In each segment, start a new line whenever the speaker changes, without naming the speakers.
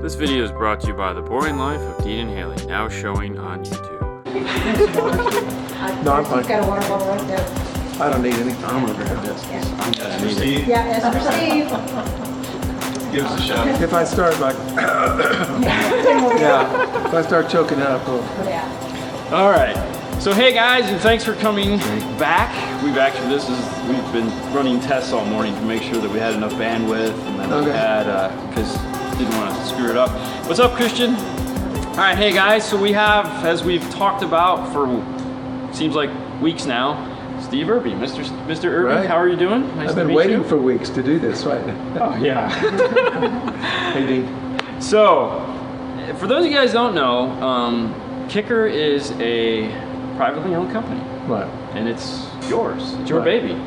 This video is brought to you by The Boring Life of Dean and Haley, now showing on YouTube.
No, I'm fine.
Got a water bottle right there.
I don't need anything. I'm gonna grab this.
I'm gonna need it.
Yeah, as received.
Give us a shot.
If I start like, yeah, if I start choking up, well,
All right. So hey guys, and thanks for coming back. We've we've been running tests all morning to make sure that we had enough bandwidth, and then we had because didn't want to screw it up. What's up, Christian? All right, hey guys. So we have, as we've talked about for seems like weeks now, Steve Irby, Mr. Irby.
Right.
How are you doing? Nice
I've
to
been
meet
waiting
you.
for weeks to do this, right?
Oh yeah.
Hey, Dean.
So, for those of you guys who don't know, Kicker is a privately owned company,
Right.
and it's yours. It's your
Right.
baby.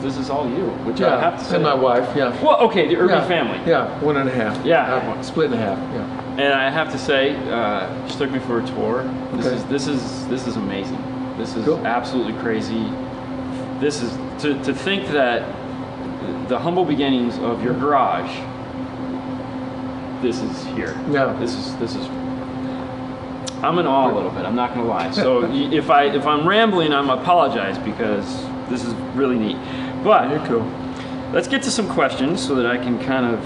This is all you, which
Yeah,
I have to say.
and my wife, yeah.
Well, okay, the Irby
Yeah,
family.
Yeah, 1.5.
Yeah.
Split in half, yeah.
And I have to say, she took me for a tour.
Okay.
This is amazing. This is
Cool.
absolutely crazy. This is to think that the humble beginnings of your garage. This is here.
Yeah.
This is. I'm in awe a little bit. I'm not gonna lie. So if I'm rambling, I'm apologize because this is really neat. But
You're cool.
let's get to some questions so that I can kind of,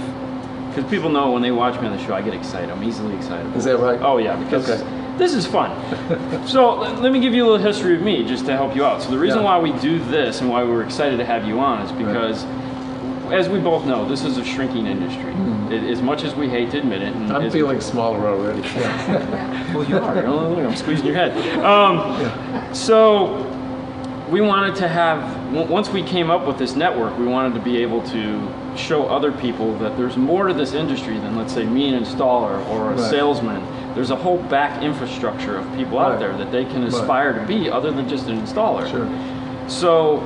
because people know when they watch me on the show, I get excited. I'm easily excited.
Is that right?
Oh yeah, because
Okay.
this is fun. So let me give you a little history of me just to help you out. So the reason
Yeah.
why we do this and why we were excited to have you on is because, as we both know, this is a shrinking industry. As much as we hate to admit it. And
I'm
as-
feeling smaller already. Yeah.
Well, you are. Oh, look, I'm squeezing your head. So we wanted to have, once we came up with this network, we wanted to be able to show other people that there's more to this industry than, let's say, me, an installer or a
Right.
salesman. There's a whole back infrastructure of people out
Right.
there that they can aspire to be other than just an installer.
Sure.
So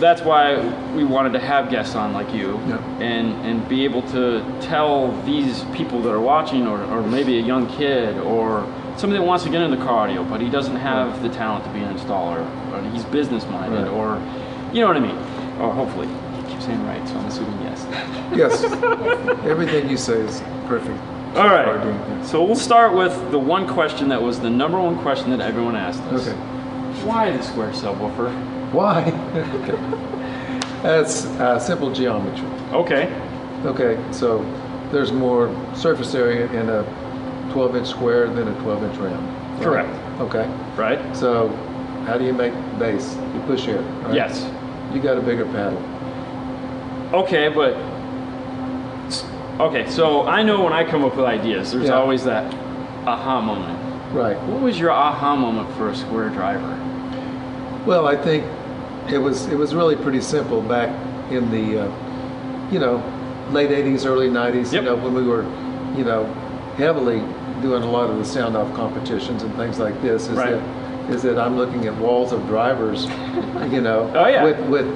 that's why we wanted to have guests on like you,
Yeah.
and be able to tell these people that are watching, or maybe a young kid, or somebody that wants to get into car audio, but he doesn't have the talent to be an installer, or he's business minded,
Right.
or you know what I mean, or hopefully. You keep saying right, so I'm assuming yes.
Yes. Everything you say is perfect.
All right,
Dean.
so we'll start with the one question that was the number one question that everyone asked us.
Okay.
Why the square subwoofer?
Why? That's simple geometry.
Okay.
Okay, so there's more surface area in a 12-inch square than a 12-inch round. Right?
Correct.
Okay,
Right?
so how do you make bass? You push air, right?
Yes.
You got a bigger paddle.
Okay, but okay, so I know when I come up with ideas, there's
Yeah.
always that aha moment.
Right.
What was your aha moment for a square driver?
Well, I think it was really pretty simple back in the late 80s, early 90s.
Yep.
When we were heavily doing a lot of the sound off competitions and things like this.
Right.
Is that I'm looking at walls of drivers,
Oh, yeah.
with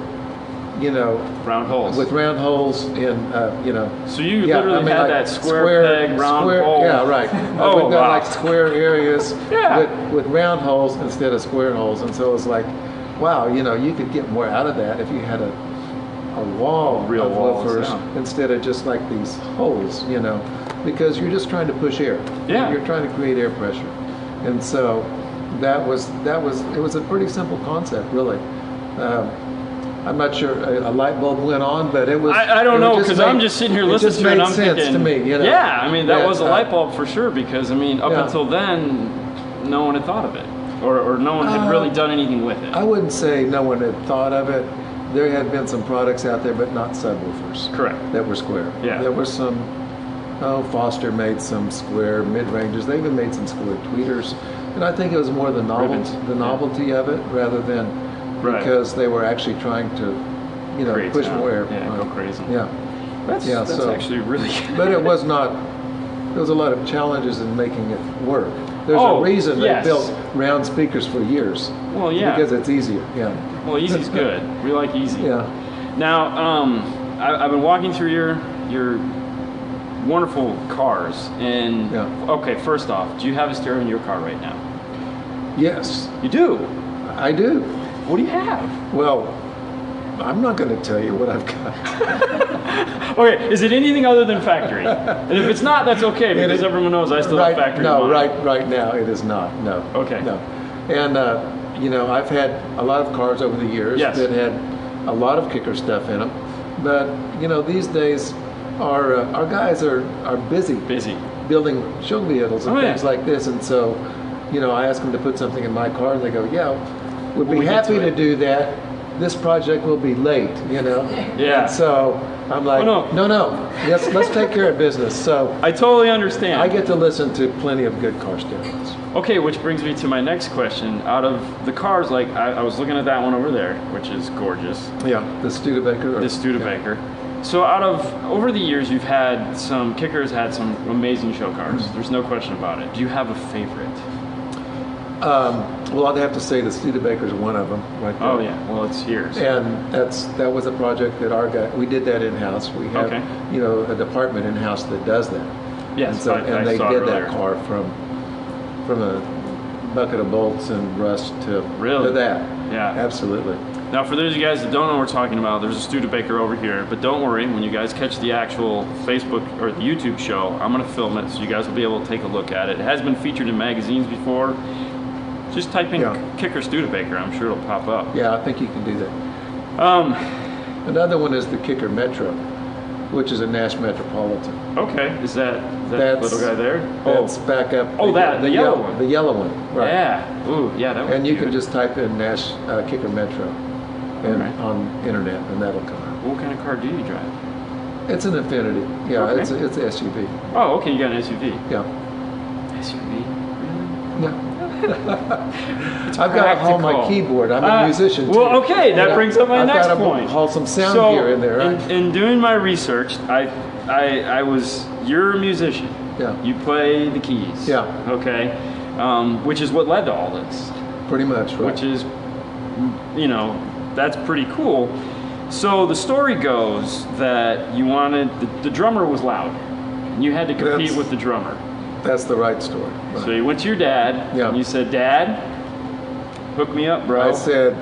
Round holes.
with round holes in
So you
yeah,
literally
I mean,
had
like
that square peg, round hole.
Yeah, right.
Oh,
We've got
wow.
like square areas
Yeah.
with round holes instead of square holes, and so it's like, wow, you could get more out of that if you had a wall
Real
of
walls,
woofers
yeah.
instead of just like these holes, because you're just trying to push air.
Yeah.
You're trying to create air pressure, and so it was a pretty simple concept, really. I'm not sure a light bulb went on, but it was.
I don't
it
know,
just
because
made-
I'm just sitting here
it
listening
just
to it and
made
I'm
sense
thinking,
to me,
yeah, I mean, that was a
uh,
light bulb for sure, because I mean, up
Yeah.
until then, no one had thought of it, or no one had really done anything with it.
I wouldn't say no one had thought of it. There had been some products out there, but not subwoofers.
Correct.
That were square.
Yeah.
There were some. Foster made some square mid-ranges. They even made some square tweeters, and I think it was more the
Ribbons.
novelty of it rather than
Right.
because they were actually trying to,
Create
push
sound.
more air.
Yeah, go crazy.
Yeah.
That's
so-
actually really
But it was not. There was a lot of challenges in making it work. There's
Oh,
a reason
yes.
they built round speakers for years.
Well, yeah.
Because it's easier. Yeah.
Well, easy's good. We like easy.
Yeah.
Now, I've been walking through your wonderful cars, and
Yeah.
okay, first off, do you have a stereo in your car right now?
Yes,
You do.
I do.
What do you have?
Well, I'm not going to tell you what I've got.
Okay, is it anything other than factory? And if it's not, that's okay, because everyone knows I still have factory.
No, right now it is not. No.
Okay.
No. And I've had a lot of cars over the years that had a lot of kicker stuff in them, but these days our guys are busy building show vehicles and things like this, and so I ask them to put something in my car, and they go, yeah, we'd be happy to do that. This project will be late,
Yeah.
And so I'm like, no. Yes, let's take care of business. So
I totally understand.
I get to listen to plenty of good car stereos.
Okay, which brings me to my next question. Out of the cars, like I was looking at that one over there, which is gorgeous.
Yeah, the Studebaker.
The Studebaker. Yeah. So over the years, Kickers had some amazing show cars. There's no question about it. Do you have a favorite?
Well, I'd have to say the Studebaker is one of them, right there.
Oh yeah, well it's yours.
And that was a project that we did that in-house. We have, a department in-house that does that.
Yes,
and they
saw
did
it
that car from a bucket of bolts and rust to that.
Yeah,
absolutely.
Now, for those of you guys that don't know what we're talking about, there's a Studebaker over here, but don't worry, when you guys catch the actual Facebook or the YouTube show, I'm going to film it so you guys will be able to take a look at it. It has been featured in magazines before. Just type in Kicker Studebaker, I'm sure it'll pop up.
Yeah, I think you can do that. Another one is the Kicker Metro, which is a Nash Metropolitan.
Okay, is that little guy there?
That's back up.
Oh, the yellow one.
The yellow one, right.
Yeah, ooh, yeah, that one.
And you can just type in Nash Kicker Metro on internet, and that'll come out.
What kind of car do you drive?
It's an Infinity. Yeah, it's an SUV.
Oh, okay, you got an SUV.
Yeah.
SUV?
Yeah. I've got to haul my keyboard. I'm a musician too.
Well, okay, that brings up my next point.
I've got to haul some sound gear in there. Right?
In doing my research, you're a musician.
Yeah.
You play the keys.
Yeah.
Okay. Which is what led to all this.
Pretty much, right.
Which is, that's pretty cool. So the story goes that you wanted, the drummer was loud. And you had to compete with the drummer.
That's the right story. Right.
So you went to your dad, and you said, Dad, hook me up, bro.
I said,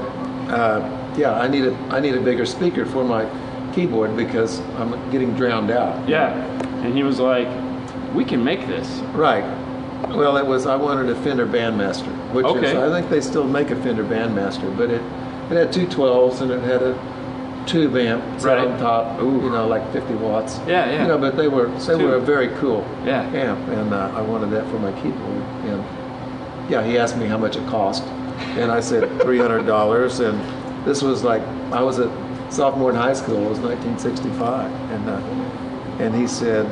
I need a bigger speaker for my keyboard because I'm getting drowned out.
Yeah, and he was like, we can make this.
Right. Well, I wanted a Fender Bandmaster, which is, I think they still make a Fender Bandmaster, but it had two 12s and it had a tube amp on top, like 50 watts.
Yeah.
But they were a very cool
amp,
and I wanted that for my keyboard. And he asked me how much it cost, and I said $300. And this was like I was a sophomore in high school. It was 1965, and he said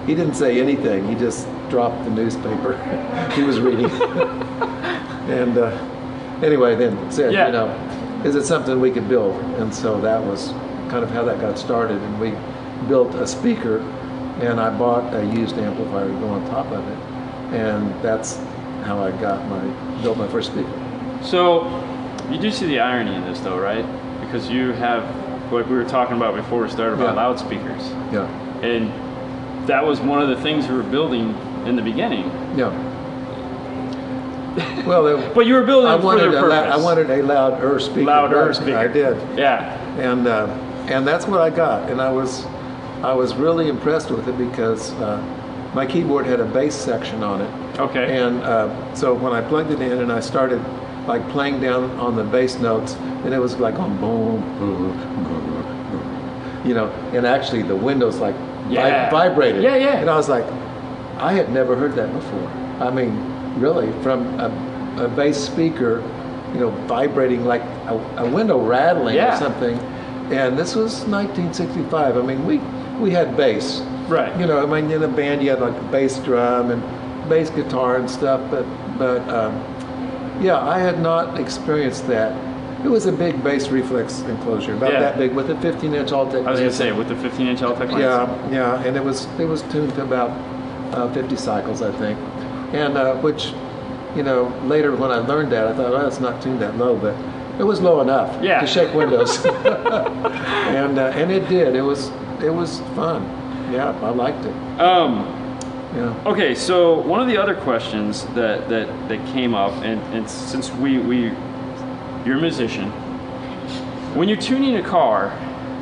he didn't say anything. He just dropped the newspaper he was reading, and anyway, then said, is it something we could build? And so that was kind of how that got started. And we built a speaker, and I bought a used amplifier to go on top of it. And that's how I built my first speaker.
So you do see the irony in this though, right? Because you have, like we were talking about before we started about loudspeakers.
Yeah.
And that was one of the things we were building in the beginning.
Yeah. Well,
but you were building it for their purpose.
I wanted a louder speaker.
Louder speaker.
I did.
Yeah.
And that's what I got. And I was really impressed with it because my keyboard had a bass section on it.
Okay.
And so when I plugged it in and I started like playing down on the bass notes, and it was like on boom, and actually the windows like vibrated.
Yeah, yeah.
And I was like, I had never heard that before. I mean, really, from a bass speaker, vibrating like a window rattling or something. And this was 1965. I mean, we had bass.
Right.
In a band you had like a bass drum and bass guitar and stuff, but I had not experienced that. It was a big bass reflex enclosure, about that big, with a 15-inch Altec.
I was going to say, with the 15-inch Altec lens.
Yeah, and it was tuned to about 50 cycles, I think. And which, later when I learned that, I thought, well, it's not tuned that low, but it was low enough to shake windows. and it did. It was fun. Yeah, I liked it.
Okay, so one of the other questions that came up, and since you're a musician, When you're tuning a car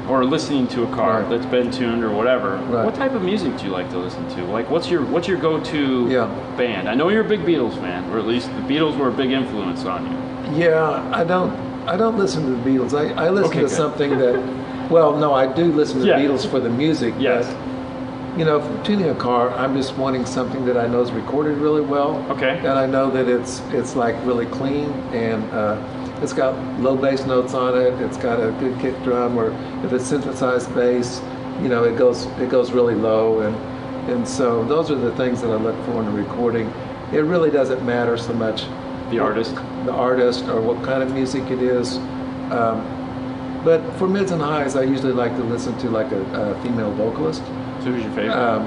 or listening to a car
Right.
that's been tuned or whatever,
Right.
what type of music do you like to listen to? Like, what's your go-to
Yeah.
band? I know you're a big Beatles fan, or at least the Beatles were a big influence on you.
Yeah, I don't listen to the Beatles. I listen
Okay,
to
good.
something that, well, no, I do listen to
Yeah.
the Beatles for the music.
Yes.
But, you know, for tuning a car, I'm just wanting something that I know is recorded really well.
Okay.
And I know that it's like really clean, and it's got low bass notes on it. It's got a good kick drum, or if it's synthesized bass, you know, it goes really low, and so those are the things that I look for in a recording. It really doesn't matter so much
The artist.
the artist or what kind of music it is. But for mids and highs, I usually like to listen to like a female vocalist.
So who's your favorite?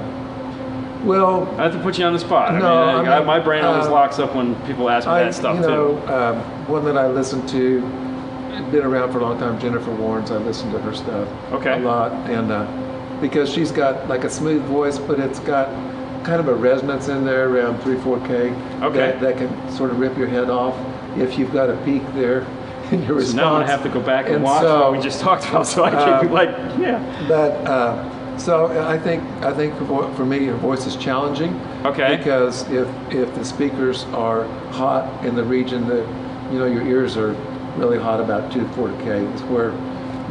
Well,
I have to put you on the spot.
No, I mean,
my brain always locks up when people ask me that stuff
you
too.
know, one that I listen to, been around for a long time, Jennifer Warnes. I listen to her stuff
Okay.
a lot, and because she's got like a smooth voice, but it's got kind of a resonance in there around 3-4K
Okay.
that can sort of rip your head off if you've got a peak there in your
So
response.
now I have to go back and watch
so,
what we just talked about, so I can yeah.
But so I think for me, her voice is challenging.
Okay.
Because if the speakers are hot in the region that, you know, your ears are really hot about 2-4K, it's where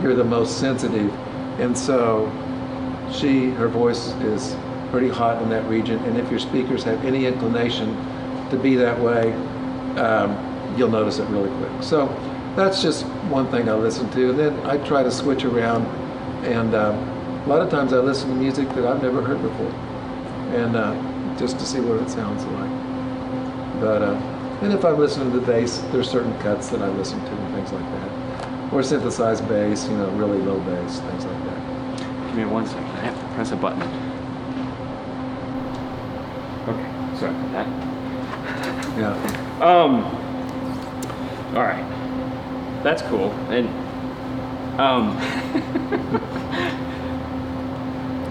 you're the most sensitive, and so her voice is pretty hot in that region. And if your speakers have any inclination to be that way, you'll notice it really quick. So that's just one thing I listen to, and then I try to switch around, and a lot of times I listen to music that I've never heard before, and just to see what it sounds like. But and if I'm listening to the bass, there's certain cuts that I listen to and things like that, or synthesized bass, you know, really low bass, things like that.
Give me 1 second. I have to press a button. Okay. Sorry about that.
Yeah.
All right. That's cool. And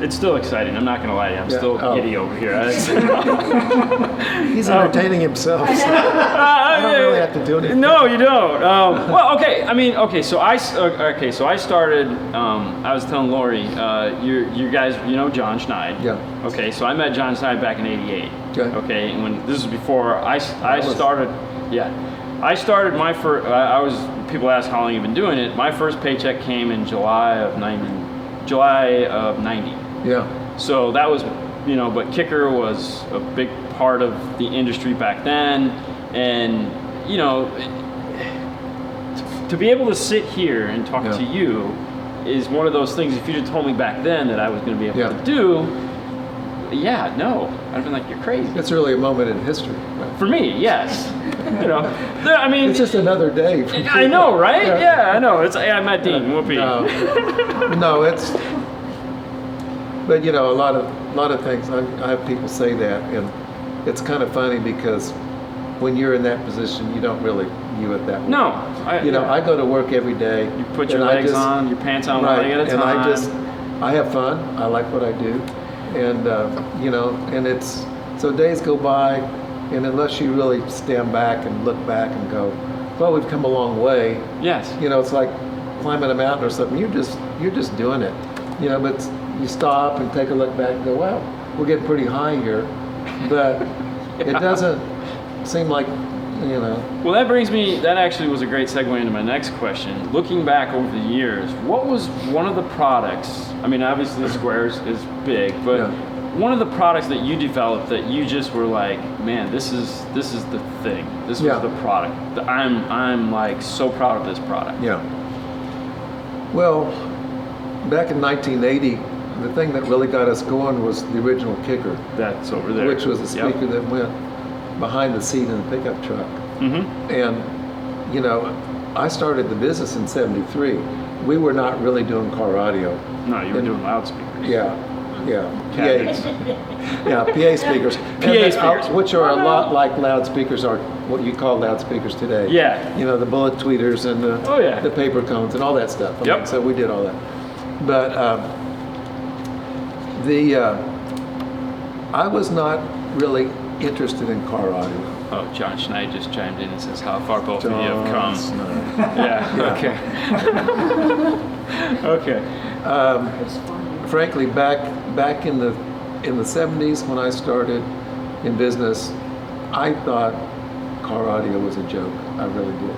it's still exciting. I'm not gonna lie to you. I'm
Yeah.
still
Oh.
giddy over here.
He's entertaining himself. I don't really have to do anything.
No, you don't. Well, okay. I mean, okay. So I started. I was telling Lori, you guys, you know John Schneid.
Yeah.
Okay. So I met John Schneid back in '88.
Okay.
Okay. And when this was before I
was-
started. Yeah. I started my first. I was. People ask how long you've been doing it. My first paycheck came in July of '90.
Yeah.
So that was, you know, but kicker was a big part of the industry back then, and you know, to be able to sit here and talk to you is one of those things. If you'd have told me back then that I was going to be able to do, I'd have been like, you're crazy.
It's really a moment in history. Right?
For me, yes. You know, I mean,
It's just another day. For
I know, right?
Yeah.
Yeah, I know. I met Dean. Whoopee.
No, it's. But you know, a lot of things. I have people say that, and it's kind of funny because when you're in that position, you don't really view it that way.
No,
I go to work every day.
You put your
and
legs on, your pants on one leg at a time.
And I have fun. I like what I do, and you know, and it's so days go by, and unless you really stand back and look back and go, well, we've come a long way.
Yes.
You know, it's like climbing a mountain or something. You're just doing it. You know, but you stop and take a look back and go, wow, we're getting pretty high here, but it doesn't seem like, you know.
Well, that actually was a great segue into my next question. Looking back over the years, what was one of the products, I mean, obviously the Squares is big, but one of the products that you developed that you just were like, man, this is the thing. This was the product. I'm like so proud of this product.
Yeah. Well, back in 1980, the thing that really got us going was the original kicker.
That's over there.
Which was a speaker that went behind the seat in the pickup truck.
Mm-hmm.
And, you know, I started the business in '73. We were not really doing car audio.
No, you were doing loudspeakers.
PAs. PA speakers.
Speakers.
Which are a lot like loudspeakers are what you call loudspeakers today.
Yeah.
You know, the bullet tweeters and the paper cones and all that stuff. I mean, so we did all that. But I was not really interested in car audio.
Oh, John Schneid just chimed in and says how far both of you have come.
Schneid.
Yeah. Okay. Okay.
Frankly, back in the 70s when I started in business, I thought car audio was a joke. I really did,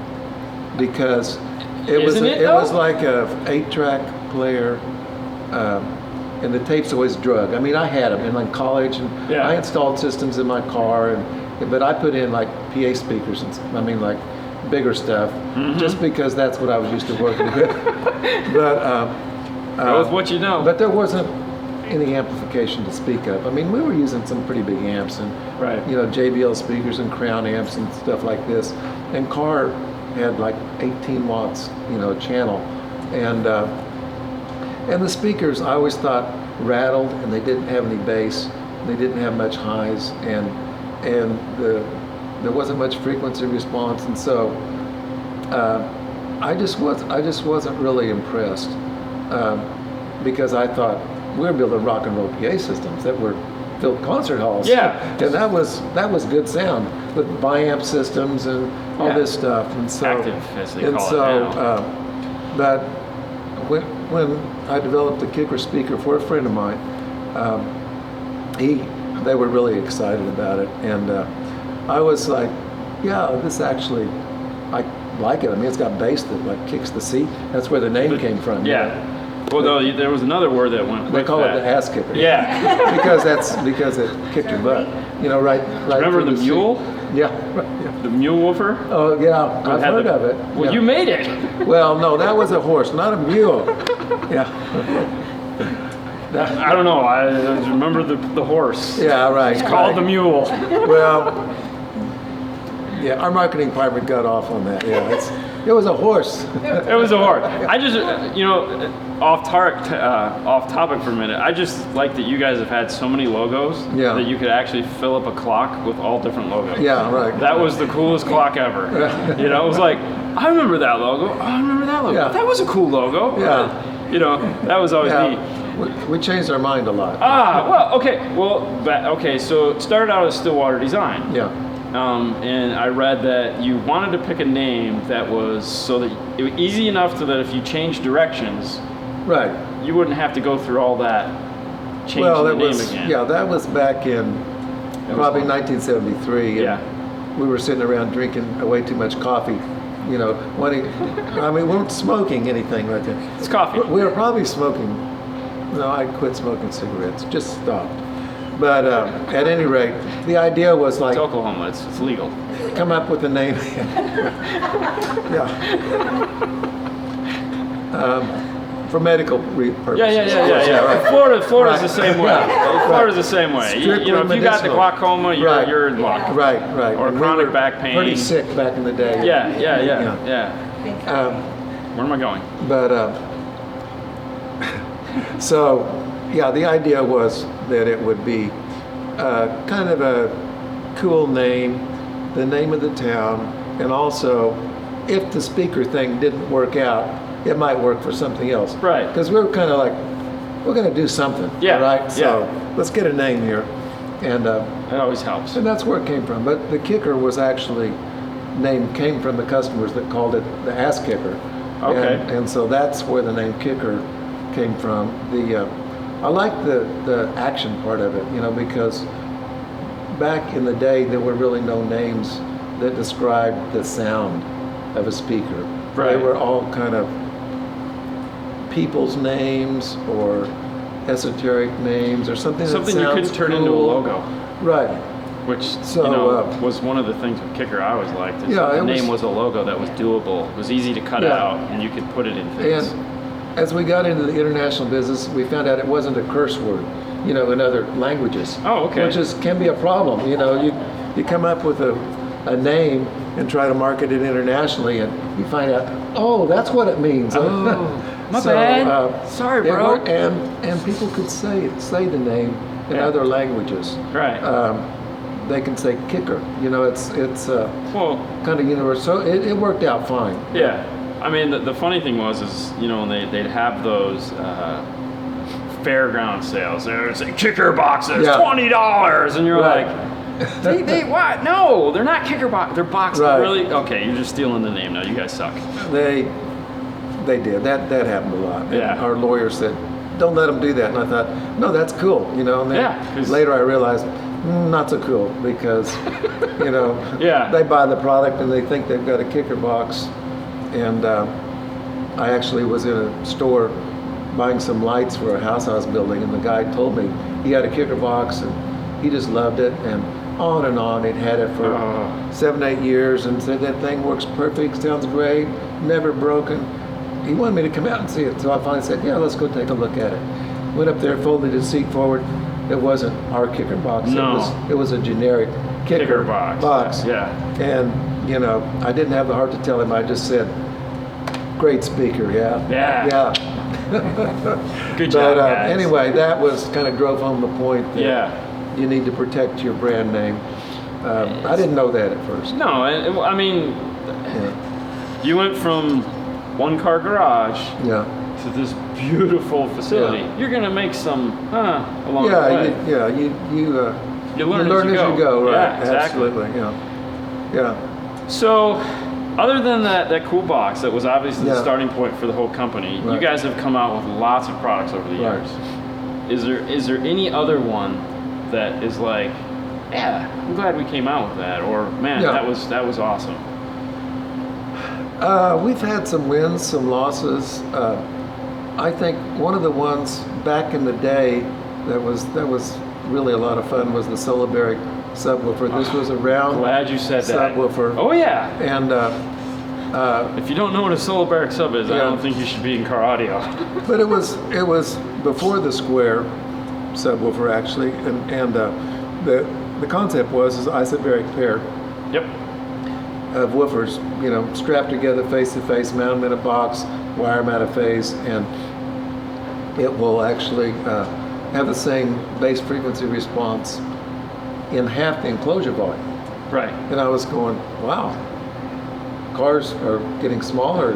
because it was like a 8-track player, and the tapes always drug. I mean, I had them in college, and I installed systems in my car, but I put in like PA speakers and like bigger stuff, just because that's what I was used to working with. But
go with what you know.
But there wasn't any amplification to speak of. I mean, we were using some pretty big amps and JBL speakers and Crown amps and stuff like this. And car had like 18 watts, channel, and the speakers I always thought rattled, and they didn't have any bass. They didn't have much highs, and there wasn't much frequency response, and so I just wasn't really impressed, because I thought we were building rock and roll PA systems that were filled concert halls. Yeah, and that was good sound with biamp systems and all this stuff, and so
active, as they call it now.
But when I developed a kicker speaker for a friend of mine, they were really excited about it, and I was like, yeah, this actually, I like it. I mean, it's got bass that like kicks the seat. That's where the name came from.
Yeah. Well, though there was another word that went.
They call it the ass kicker.
Yeah.
because it kicked your butt. Right.
Remember the mule?
Yeah. Right.
The mule woofer?
Oh yeah, I've heard of it.
Well, you made it.
Well, no, that was a horse, not a mule. Yeah.
I don't know. I remember the horse.
Yeah, right.
It's called the mule.
Well, yeah, our marketing department got off on that. Yeah, it was a horse.
It was a horse. I just, off topic for a minute. I just like that you guys have had so many logos that you could actually fill up a clock with all different logos.
Yeah, right.
That was the coolest clock ever. It was like, I remember that logo. Oh, I remember that logo. Yeah. That was a cool logo.
Yeah.
That was always neat.
We changed our mind a lot.
Okay, so it started out as Stillwater Design.
Yeah.
And I read that you wanted to pick a name that was so that it was easy enough so that if you changed directions,
right,
you wouldn't have to go through all that changing the name again.
Yeah, that was back in probably 1973. And we were sitting around drinking way too much coffee. We weren't smoking anything right there.
It's coffee.
We were probably smoking. No, I quit smoking cigarettes. Just stopped. But at any rate, the idea was like...
It's Oklahoma. It's legal.
Come up with a name. For medical purposes.
Yeah. Right. Florida's the same way. Florida's the same way. If you got the glaucoma, you're in luck.
Right.
Or chronic back pain.
Pretty sick back in the day.
Yeah. Where am I going?
But the idea was that it would be kind of a cool name, the name of the town, and also if the speaker thing didn't work out, it might work for something else.
Right.
Because we were kind of like, we're going to do something.
Yeah.
Right? So let's get a name here. And
it always helps.
And that's where it came from. But the kicker was actually, name came from the customers that called it the ass kicker.
Okay.
And so that's where the name kicker came from. I like the action part of it, because back in the day there were really no names that described the sound of a speaker.
Right.
They were all kind of people's names or esoteric names or something
you couldn't turn
cool.
into a logo.
Right.
Which was one of the things with Kicker I always liked. The name was a logo that was doable. It was easy to cut out, and you could put it in things.
And as we got into the international business, we found out it wasn't a curse word, in other languages.
Oh, okay.
Which can be a problem. You come up with a name and try to market it internationally, and you find out, oh, that's what it means.
My bad. Sorry, bro.
And people could say the name in other languages.
Right.
They can say kicker. It's kind of universal. So it worked out fine.
Yeah. I mean, the funny thing was when they'd have those fairground sales, they would say kicker boxes, $20, and you're like, They what? No, they're not kicker box. They're box.
Right.
Really? Okay, you're just stealing the name now. You guys suck.
They did. That happened a lot. And
Yeah.
our lawyer said, don't let them do that. And I thought, no, that's cool, you know. And then
Yeah, 'cause-
later I realized, not so cool because, you know,
Yeah.
they buy the product and they think they've got a kicker box. And I actually was in a store buying some lights for a house I was building, and the guy told me he had a kicker box and he just loved it, and on. He'd had it for 7-8 years and said that thing works perfect, sounds great, never broken. He wanted me to come out and see it, so I finally said, yeah, let's go take a look at it. Went up there, folded his seat forward. It wasn't our kicker box.
No.
It was a generic kicker box.
Yeah.
And, you know, I didn't have the heart to tell him. I just said, great speaker, yeah.
Yeah. Good
But
job, guys.
anyway, that was kind of drove home the point that
Yeah.
you need to protect your brand name. I didn't know that at first.
No, and I mean,
Yeah.
you went from one car garage
Yeah.
to this beautiful facility.
Yeah.
You're gonna make some along the
Yeah,
way.
you
learn
as you go, right?
Yeah, exactly.
Absolutely, yeah.
So, other than that cool box that was obviously the
Yeah.
starting point for the whole company, you
Right.
guys have come out with lots of products over the
Right.
years. Is there any other one that is like, yeah, I'm glad we came out with that, or man,
Yeah.
that was awesome.
We've had some wins, some losses. I think one of the ones back in the day that was really a lot of fun was the Solaberry subwoofer. This was a round
Glad you said that.
subwoofer.
Oh yeah.
And
If you don't know what a Solobaric sub is, I
Yeah.
don't think you should be in car audio.
but it was before the square subwoofer actually, and the concept was an isobaric pair
Yep.
of woofers, you know, strapped together face to face, mount them in a box, wire them out of phase, and it will actually have the same bass frequency response in half the enclosure volume.
Right.
And I was going, wow, cars are getting smaller.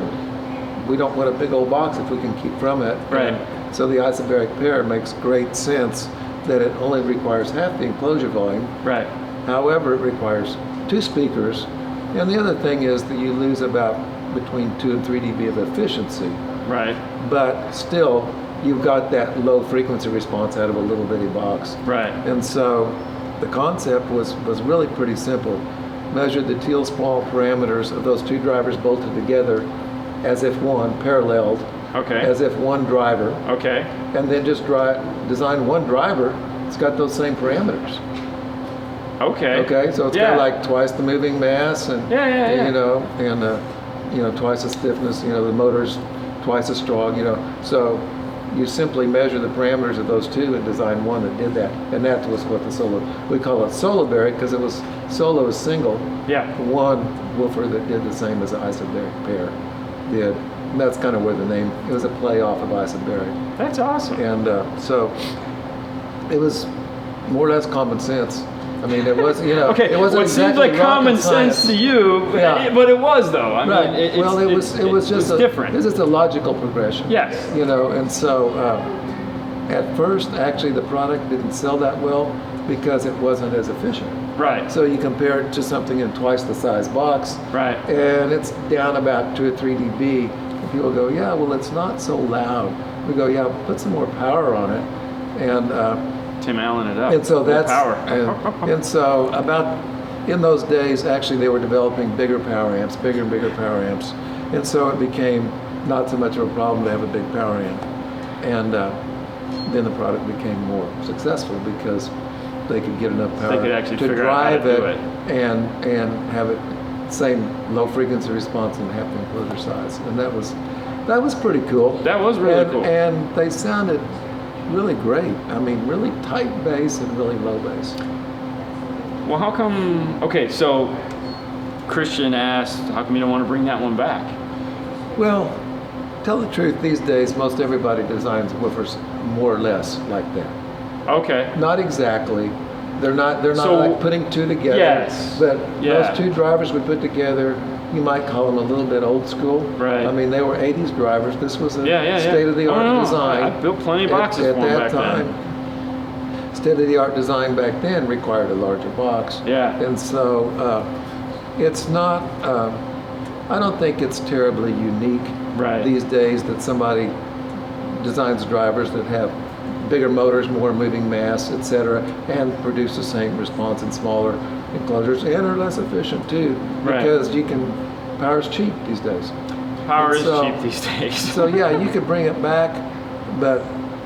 We don't want a big old box if we can keep from it.
Right.
And so the isobaric pair makes great sense that it only requires half the enclosure volume.
Right.
However, it requires 2 speakers. And the other thing is that you lose about between 2 and 3 dB of efficiency.
Right.
But still, you've got that low frequency response out of a little bitty box.
Right.
And so the concept was really pretty simple. Measure the teal small parameters of those 2 drivers bolted together as if one, paralleled,
Okay.
as if one driver,
Okay.
and then just design one driver. It's got those same parameters.
Okay.
Okay, so it's
Yeah.
got like twice the moving mass, and
Yeah.
you know, and twice the stiffness. You know, the motor's twice as strong. You know, so you simply measure the parameters of those 2 and design one that did that, and that was what the solo. We call it Solobaric because it was solo is single.
Yeah.
One woofer that did the same as the isobaric pair did. And that's kind of where the name. It was a play off of isobaric,
That's awesome.
and so it was more or less common sense. I mean, it was, you know,
Okay,
it wasn't
what seems
exactly
like
rocket
common sense
science.
to you,
Yeah.
but it was though. I
Right.
mean,
It was just
different.
It's just a logical progression.
Yes.
You know, and so at first, actually, the product didn't sell that well because it wasn't as efficient.
Right.
So you compare it to something in twice the size box,
Right.
and it's down about 2 or 3 dB. And people go, yeah, well, it's not so loud. We go, yeah, put some more power on it, and
Tim Allen it up.
and so
Full
that's
power.
and so about in those days, actually, they were developing bigger power amps, bigger and bigger power amps, and so it became not so much of a problem to have a big power amp, and then the product became more successful because they could get enough power
could actually
to
figure out how to
drive
do
it and have it same low frequency response and half the enclosure size, and that was pretty cool.
That was really cool.
And they sounded really great. I mean, really tight bass and really low bass.
Well, how come? Okay, so Christian asked, how come you don't want to bring that one back?
Well, tell the truth, these days most everybody designs woofers more or less like that.
Okay.
Not exactly. They're not
So-
like putting 2 together.
Yes.
But
Yeah.
those 2 drivers we put together, you might call them a little bit old school.
Right.
I mean, they were 80s drivers. This was a
Yeah.
state of the art
Oh, no,
design.
I built plenty of boxes
at
for them
that
back
time.
then.
state-of-the-art design back then required a larger box.
Yeah.
And so it's not, I don't think it's terribly unique
Right.
these days that somebody designs drivers that have bigger motors, more moving mass, etc., and produce the same response in smaller enclosures and are less efficient too,
Right.
because power's cheap these days.
Power
And
is
so-
cheap these days.
So yeah, you could bring it back, but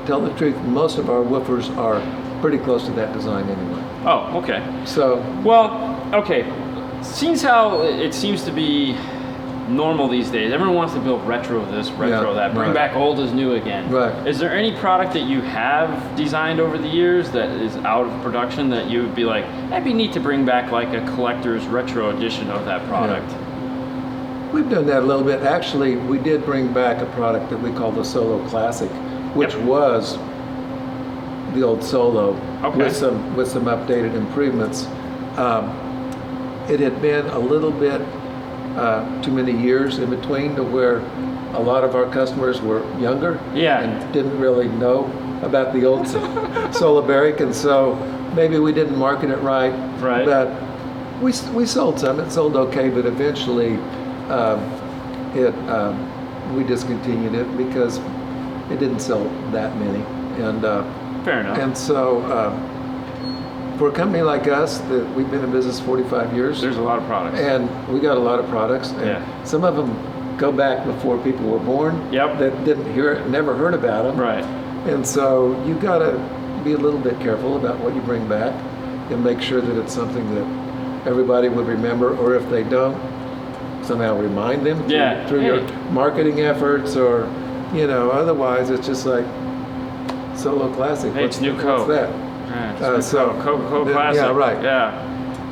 tell the truth, most of our woofers are pretty close to that design anyway.
Oh, okay.
So
Well, okay. Seems how it seems to be normal these days. Everyone wants to build retro this, retro
Yeah,
that, bring
right.
back old as new again.
Right.
Is there any product that you have designed over the years that is out of production that you would be like, that'd be neat to bring back like a collector's retro edition of that product?
we've done that a little bit. Actually, we did bring back a product that we call the Solo Classic, which
Yep.
was the old Solo
Okay.
with some updated improvements. It had been a little bit too many years in between to where a lot of our customers were younger
Yeah.
and didn't really know about the old Solo Barrick, and so maybe we didn't market it right.
Right.
But we sold some. It sold okay, but eventually we discontinued it because it didn't sell that many. And
Fair enough.
and so for a company like us, that we've been in business 45 years,
There's a lot of products.
and we got a lot of products. And
Yeah.
some of them go back before people were born.
Yep.
That didn't hear it, never heard about them.
Right.
And so you got to be a little bit careful about what you bring back and make sure that it's something that everybody would remember, or if they don't, somehow remind them through your marketing efforts, or, otherwise it's just like Solo Classic.
Hey, it's new Coke.
What's that?
Yeah, it's Coca-Cola Classic.
Yeah, right.
Yeah.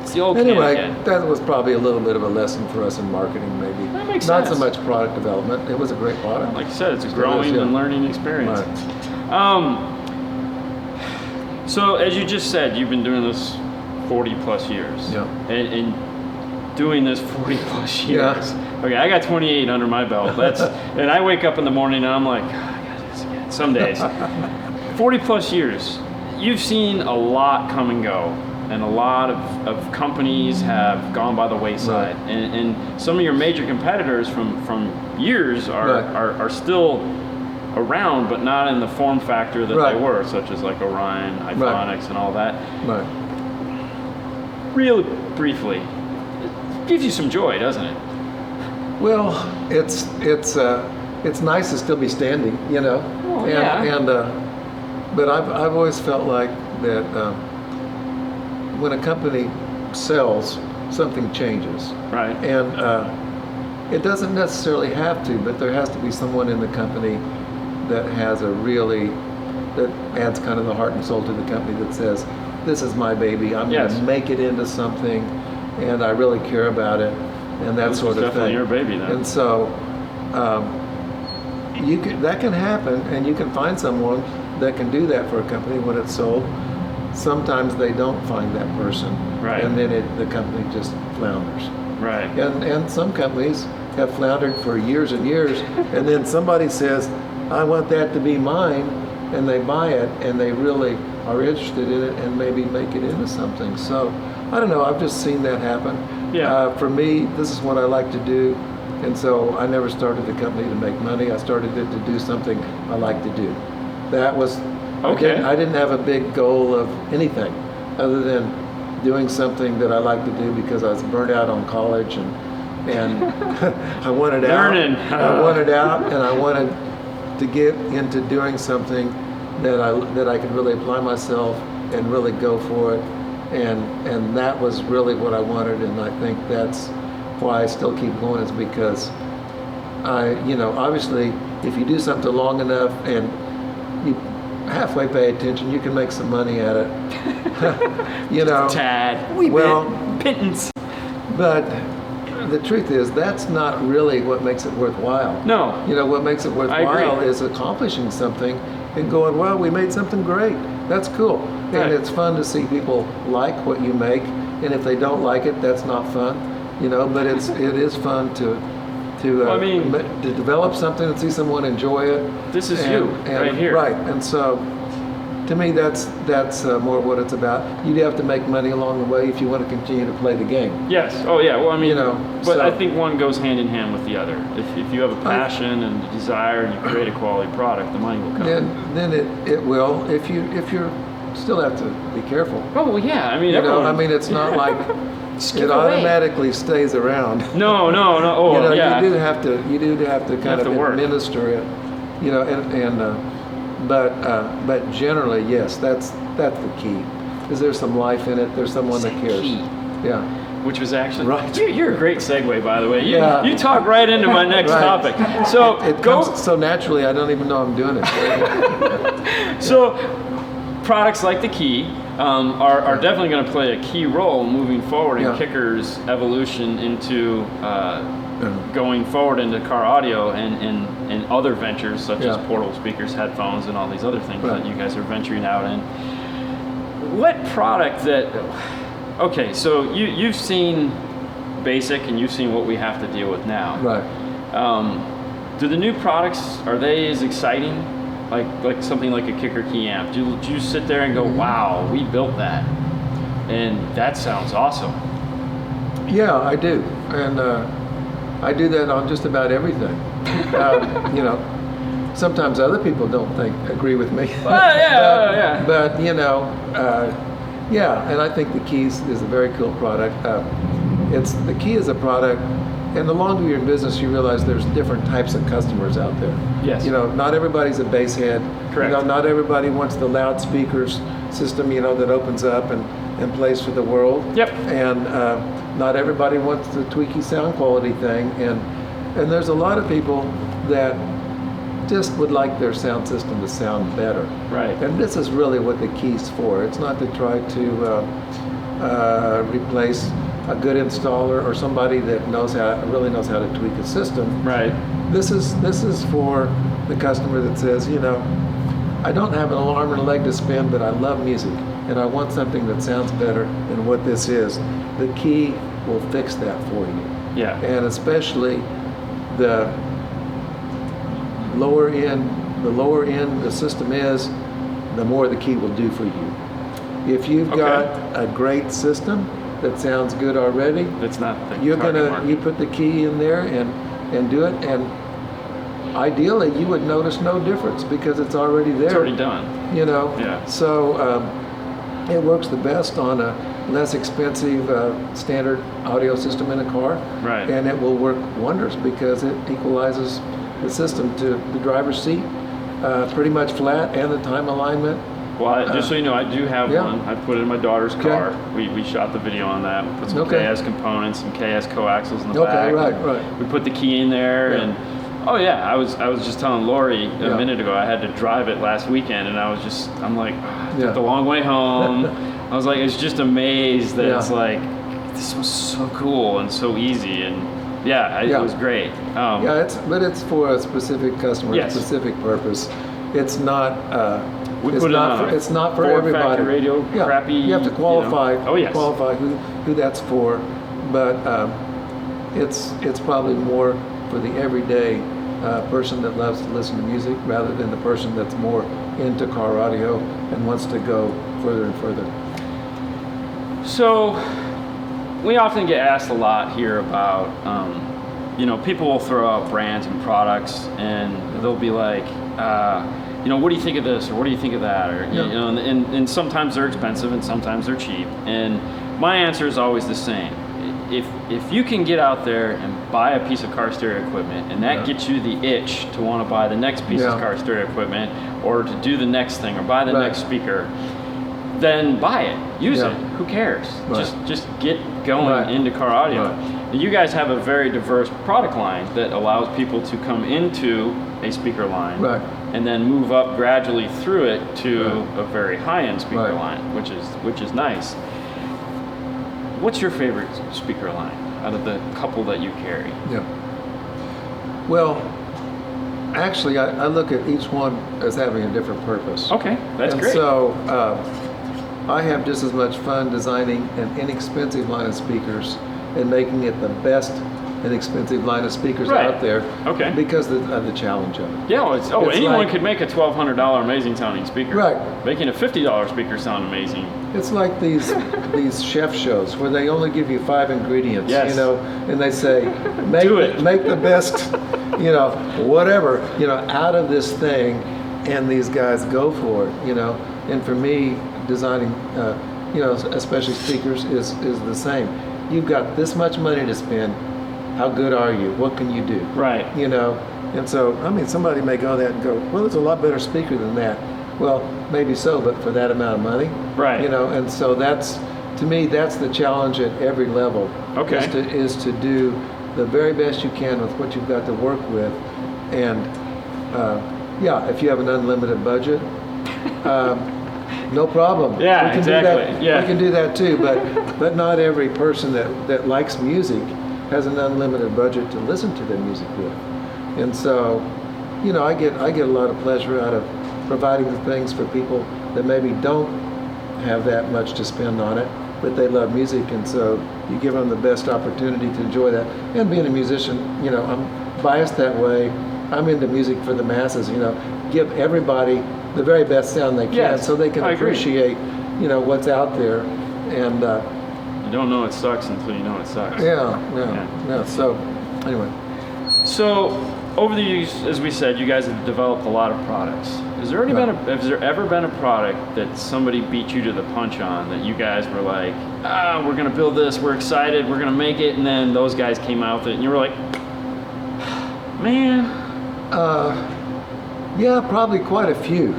It's the old can
Anyway,
again.
that was probably a little bit of a lesson for us in marketing, maybe.
That makes
Not
sense.
so much product development. It was a great product.
Like you said, it's a
Still
growing
is, yeah.
and learning experience.
Right.
So as you just said, you've been doing this 40 plus years.
Yeah.
And doing this 40 plus years.
Yeah.
Okay, I got 28 under my belt. And I wake up in the morning and I'm like, "Oh, I got this again." Some days. 40 plus years. You've seen a lot come and go. And a lot of companies have gone by the wayside.
Right.
And some of your major competitors from years
Right.
are still around, but not in the form factor that
Right.
they were, such as like Orion, Hyphonics, and all that.
Right.
Really briefly, it gives you some joy, doesn't it?
Well, it's nice to still be standing,
Well, yeah.
But I've always felt like that when a company sells, something changes,
Right.
and it doesn't necessarily have to, but there has to be someone in the company that has that adds kind of the heart and soul to the company, that says, "This is my baby. I'm
Yes.
going to make it into something, and I really care about it," and that
This
sort
was
of
definitely
thing.
your baby then.
And so that can happen, and you can find someone that can do that for a company when it's sold. Sometimes they don't find that person,
Right.
and then the company just flounders.
Right.
And some companies have floundered for years and years, and then somebody says, "I want that to be mine," and they buy it, and they really are interested in it, and maybe make it into something. So I don't know. I've just seen that happen.
Yeah.
For me, this is what I like to do, and so I never started the company to make money. I started it to do something I like to do. That was
Okay.
I didn't have a big goal of anything other than doing something that I like to do because I was burnt out on college, and I wanted out.
Learning.
I wanted out, and I wanted to get into doing something that I could really apply myself and really go for it, and that was really what I wanted, and I think that's why I still keep going, is because obviously if you do something long enough and you halfway pay attention, you can make some money at it.
Tad. Pittance.
But the truth is, that's not really what makes it worthwhile.
No.
What makes it worthwhile
agree.
is accomplishing something and going, well, we made something great. That's cool.
Right.
And it's fun to see people like what you make. And if they don't like it, that's not fun. But it is fun to
to
develop something and see someone enjoy it.
This is you, right here.
Right. And so to me, that's more what it's about. You'd have to make money along the way if you want to continue to play the game.
Yes. Oh yeah. Well, I mean, but
so-
I think one goes hand in hand with the other. If you have a passion and a desire and you create a quality product, the money will come.
Then it will. If you're still have to be careful.
Oh well, yeah. I mean,
I mean, it's not like it automatically stays around.
No. Oh yeah.
You do have to kind of
work.
administer it. But generally, yes, that's the key. Is there's some life in it? There's someone that cares.
Key.
Yeah.
Which was actually
Right.
You're a great segue, by the way. You talk right into my next
Right.
topic. So
It comes so naturally. I don't even know I'm doing it.
So products like the Key are definitely going to play a key role moving forward in Kicker's evolution into going forward into car audio and other ventures such as portable speakers, headphones, and all these other things that you guys are venturing out in. What product that? Okay, so you've seen Basic and you've seen what we have to deal with now.
Right.
Do the new products, are they as exciting? Like something like a Kicker Key amp? Do you sit there and go, wow, we built that, and that sounds awesome?
Yeah, I do, and I do that on just about everything. Sometimes other people don't agree with me.
Yeah.
But and I think the Keys is a very cool product. The Key is a product, and the longer you're in business, you realize there's different types of customers out there.
Yes.
Not everybody's a bass head.
Correct.
Not everybody wants the loudspeakers system, that opens up and plays for the world.
Yep.
And not everybody wants the tweaky sound quality thing. And there's a lot of people that just would like their sound system to sound better.
Right.
And this is really what the Key's for. It's not to try to replace a good installer or somebody that really knows how to tweak a system.
Right.
This is for the customer that says, I don't have an arm and a leg to spin, but I love music, and I want something that sounds better than what this is. The Key will fix that for you.
Yeah.
And especially the lower end the system is, the more the Key will do for you. If you've got a great system that sounds good already,
It's not the
you
target
put the Key in there and do it, and ideally you would notice no difference because it's already there.
It's already done.
Yeah. So it works the best on a less expensive standard audio system in a car.
Right.
And it will work wonders because it equalizes the system to the driver's seat, pretty much flat, and the time alignment.
Well, just so you know, I do have
Yeah.
one. I put it in my daughter's car. We shot the video on that. We put some KS components, some KS coaxials in the back.
Right.
We put the Key in there, and I was just telling Lori a minute ago. I had to drive it last weekend, and I'm like, I took the long way home. I was like, it's just amazed that it's like, this was so cool and so easy, and it was great.
But it's for a specific customer, a specific purpose. It's not. It's not for
Ford
everybody.
factory radio, crappy.
You have to qualify.
Qualify
who that's for, but it's probably more for the everyday person that loves to listen to music rather than the person that's more into car audio and wants to go further and further.
So we often get asked a lot here about, people will throw out brands and products, and they'll be like, what do you think of this, or what do you think of that, or and sometimes they're expensive and sometimes they're cheap. And my answer is always the same. If you can get out there and buy a piece of car stereo equipment, and that gets you the itch to want to buy the next piece of car stereo equipment, or to do the next thing, or buy the next speaker, then buy it, use it. Who cares? Just get going into car audio. You guys have a very diverse product line that allows people to come into a speaker line and then move up gradually through it to a very high-end speaker line, which is nice. What's your favorite speaker line out of the couple that you carry?
Yeah. Well, actually, I look at each one as having a different purpose.
Okay, that's great.
So I have just as much fun designing an inexpensive line of speakers and making it the best an expensive line of speakers
Right.
out there.
Okay.
Because of the challenge of it.
Yeah, well,
It's
anyone
like-
could make a $1,200 amazing sounding speaker.
Right.
Making a $50 speaker sound amazing.
It's like these chef shows where they only give you 5 ingredients,
Yes.
and they say, make,
Do it.
make the best, whatever, out of this thing, and these guys go for it, And for me, designing, especially speakers, is the same. You've got this much money to spend. How good are you? What can you do?
Right.
And so, somebody may go there and go, well, there's a lot better speaker than that. Well, maybe so, but for that amount of money.
Right.
And so to me, that's the challenge at every level.
Okay.
Is to do the very best you can with what you've got to work with. And, if you have an unlimited budget, no problem.
Yeah,
We can
exactly.
Do that.
Yeah.
We can do that too, but not every person that likes music has an unlimited budget to listen to their music with. And so, I get a lot of pleasure out of providing the things for people that maybe don't have that much to spend on it, but they love music, and so you give them the best opportunity to enjoy that. And being a musician, I'm biased that way. I'm into music for the masses, give everybody the very best sound they can,
Yes,
so they can
I agree.
appreciate, what's out there. And
You don't know it sucks until you know it sucks.
yeah. So anyway,
So over the years, as we said, you guys have developed a lot of products. Has there ever been a product that somebody beat you to the punch on, that you guys were like, we're gonna build this, we're excited, we're gonna make it, and then those guys came out with it, and you were like, man.
yeah, probably quite a few.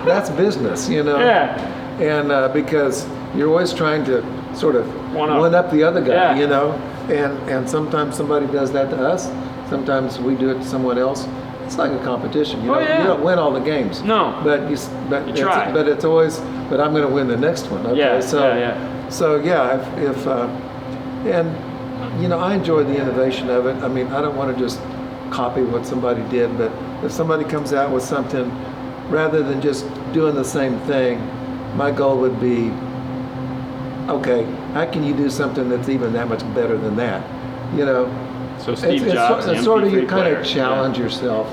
That's business,
Yeah.
And because you're always trying to sort of
One up.
the other guy,
Yeah.
and sometimes somebody does that to us. Sometimes we do it to someone else. It's like a competition. You don't win all the games.
No.
But you
try.
But it's always. But I'm going to win the next one. Okay.
Yeah,
So
yeah.
So yeah, if and I enjoy the innovation of it. I don't want to just copy what somebody did, but if somebody comes out with something, rather than just doing the same thing, my goal would be, okay, how can you do something that's even that much better than that?
So Steve Jobs,
it's sort of
MP3
you kind
player.
of challenge yourself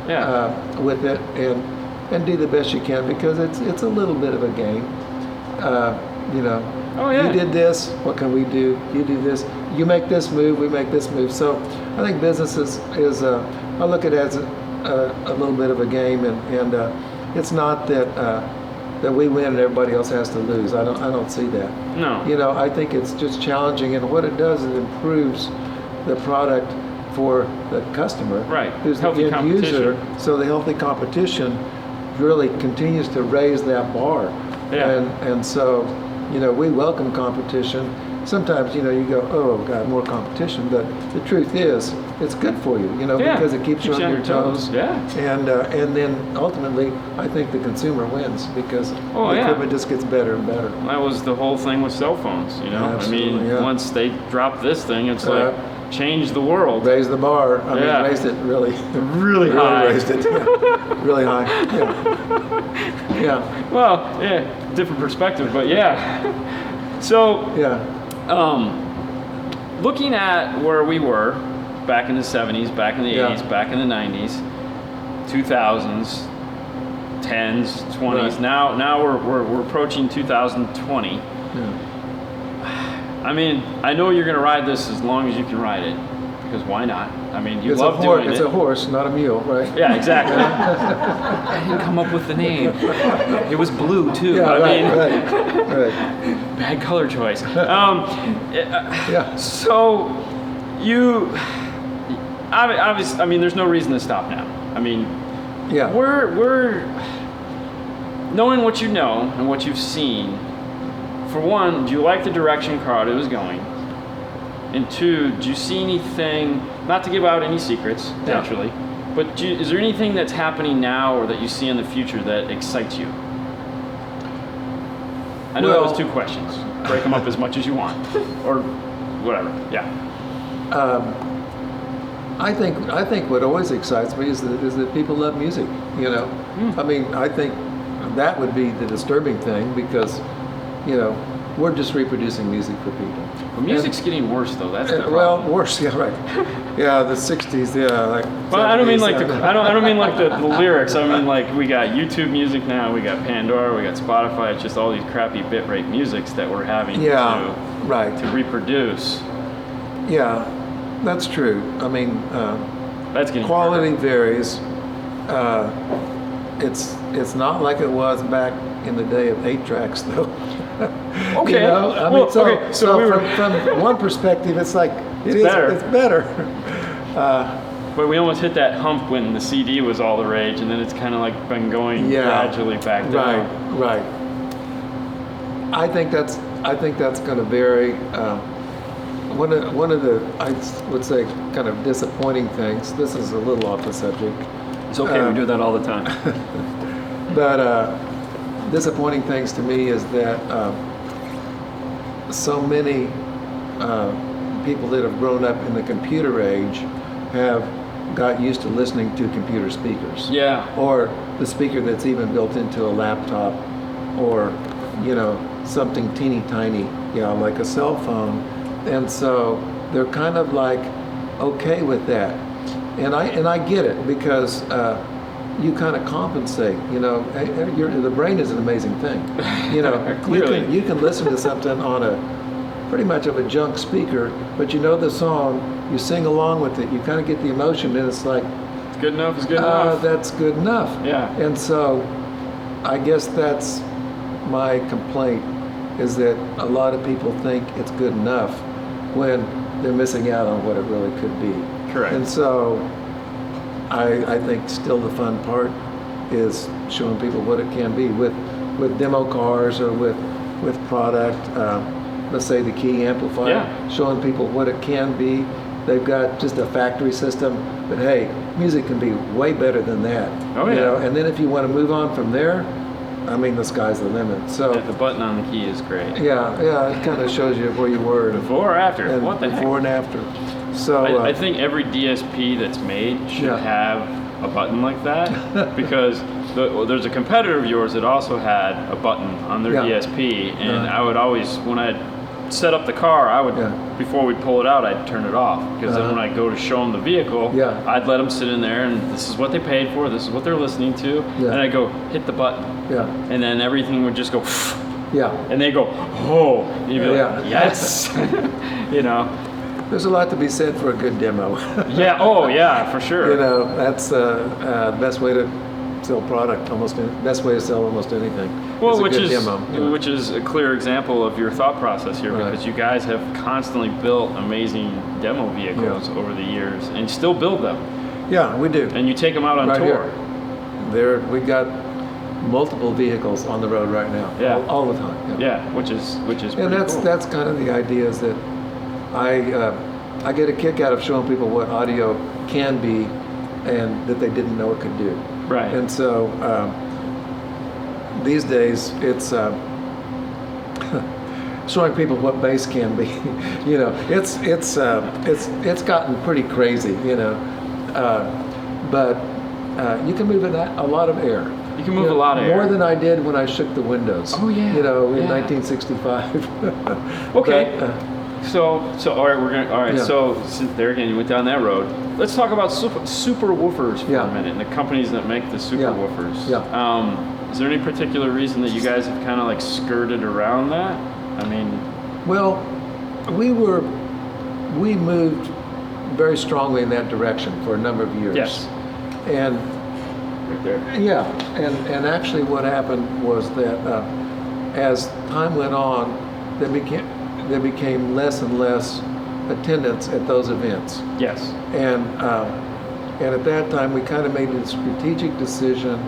Yeah.
with it and do the best you can, because it's a little bit of a game.
Oh, yeah.
You did this, what can we do? You do this, you make this move, we make this move. So I think business is I look at it as a little bit of a game, and it's not that we win and everybody else has to lose. I don't see that.
No.
I think it's just challenging, and what it does is it improves the product for the customer,
Right.
who's
Healthy
the end
competition.
user. So the healthy competition really continues to raise that bar.
Yeah.
And so, we welcome competition. Sometimes, you go, oh God, more competition. But the truth is, it's good for you,
Yeah.
because it keeps you on your toes.
Yeah.
And then ultimately, I think the consumer wins, because
Oh,
the
yeah.
equipment just gets better and better.
That was the whole thing with cell phones,
Absolutely, yeah.
Once they dropped this thing, it's like changed the world.
Raise the bar.
Yeah.
Raised it really,
Really high.
raised it. Yeah. Really high. Yeah.
Well, yeah, different perspective, but yeah. So,
Yeah.
looking at where we were back in the 70s, back in the
Yeah.
80s, back in the 90s, 2000s, 10s, 20s.
Right.
Now we're approaching 2020.
Yeah.
I know you're going to ride this as long as you can ride it, because why not? You
It's
love
a
doing
It's
it.
a horse, not a mule, right?
Yeah, exactly. I didn't come up with the name. It was blue too.
Yeah, right.
Bad color choice.
Yeah.
So you, obviously, there's no reason to stop now.
Yeah.
We're knowing what you know and what you've seen. For one, do you like the direction Corrado is going? And two, do you see anything, not to give out any secrets, naturally, but is there anything that's happening now or that you see in the future that excites you? I know that was 2 questions. Break them up as much as you want, or whatever. Yeah.
I think what always excites me is that people love music. I think that would be the disturbing thing, because we're just reproducing music for people.
Well, music's getting worse though. That's the problem.
Well, worse, yeah, right. Yeah, the '60s, yeah, like.
Well, I don't mean
70s,
like I don't mean like the lyrics. I mean like we got YouTube music now, we got Pandora, we got Spotify. It's just all these crappy bitrate musics that we're having
right
to reproduce.
Yeah, that's true. I mean,
That's getting
quality
harder.
varies. It's not like it was back in the day of 8 tracks, though.
Okay.
You know? I
Well,
mean, so,
okay, so
so
we were-
from one perspective, it's like
It's better.
It's better.
But we almost hit that hump when the CD was all the rage, and then it's kind of like been going gradually back down.
Right. I think that's going to vary. One of the, I would say, kind of disappointing things. This is a little off the subject.
It's okay. We do that all the time.
But disappointing things to me is that so many people that have grown up in the computer age have got used to listening to computer speakers.
Yeah.
Or the speaker that's even built into a laptop, or something teeny tiny, like a cell phone. And so they're kind of like okay with that. And I get it, because you kind of compensate. The brain is an amazing thing.
Clearly.
you can listen to something on a pretty much of a junk speaker, but you know the song, you sing along with it, you kind of get the emotion, and it's like,
It's good enough. It's good enough.
that's good enough.
Yeah.
And so I guess that's my complaint, is that a lot of people think it's good enough when they're missing out on what it really could be.
Correct.
And so I think still the fun part is showing people what it can be with demo cars, or with product. Let's say the key amplifier,
Yeah.
showing people what it can be. They've got just a factory system, but hey, music can be way better than that.
Oh, yeah.
And then if you want to move on from there, I mean, the sky's the limit. So
The button on the key is great.
yeah, it kind of shows you where you were
Before or after?
and
What the heck?
before and after. So
I think every DSP that's made should
Yeah.
have a button like that, because there's a competitor of yours that also had a button on their
Yeah.
DSP, and
Right.
I would always, when I set up the car, I would,
Yeah.
before we'd pull it out, I'd turn it off, because then when I go to show them the vehicle,
Yeah.
I'd let them sit in there, and this is what they paid for, this is what they're listening to,
Yeah.
and I go, hit the button,
yeah,
and then everything would just go,
yeah.
and they go, oh, and you'd be like,
Yeah.
yes,
There's a lot to be said for a good demo.
Yeah, oh yeah, for sure.
That's the best way to sell product. Best way to sell almost anything.
Well,
is a
which
good
is
demo.
which is a clear example of your thought process here,
Right.
because you guys have constantly built amazing demo vehicles over the years, and still build them,
Yeah, we do.
and you take them out on
Right
tour.
here. We got multiple vehicles on the road right now.
Yeah.
All the time.
Yeah, which is
And
pretty cool.
that's kind of the idea, is that I get a kick out of showing people what audio can be, and that they didn't know it could do.
Right.
And so these days it's showing people what bass can be. It's gotten pretty crazy. But you can move a lot of air.
You can move a lot of air.
More than I did when I shook the windows.
Oh, yeah.
In
Yeah.
1965.
Okay.
But,
So all right,
Yeah.
So since there again, you went down that road. Let's talk about super woofers for
Yeah.
a minute, and the companies that make the super
Yeah.
woofers.
Yeah.
Is there any particular reason that you guys have kind of like skirted around that? I mean,
well, we moved very strongly in that direction for a number of years.
yes,
And
right there.
yeah, and actually what happened was that as time went on, there became less and less attendance at those events.
Yes.
And at that time, we kind of made a strategic decision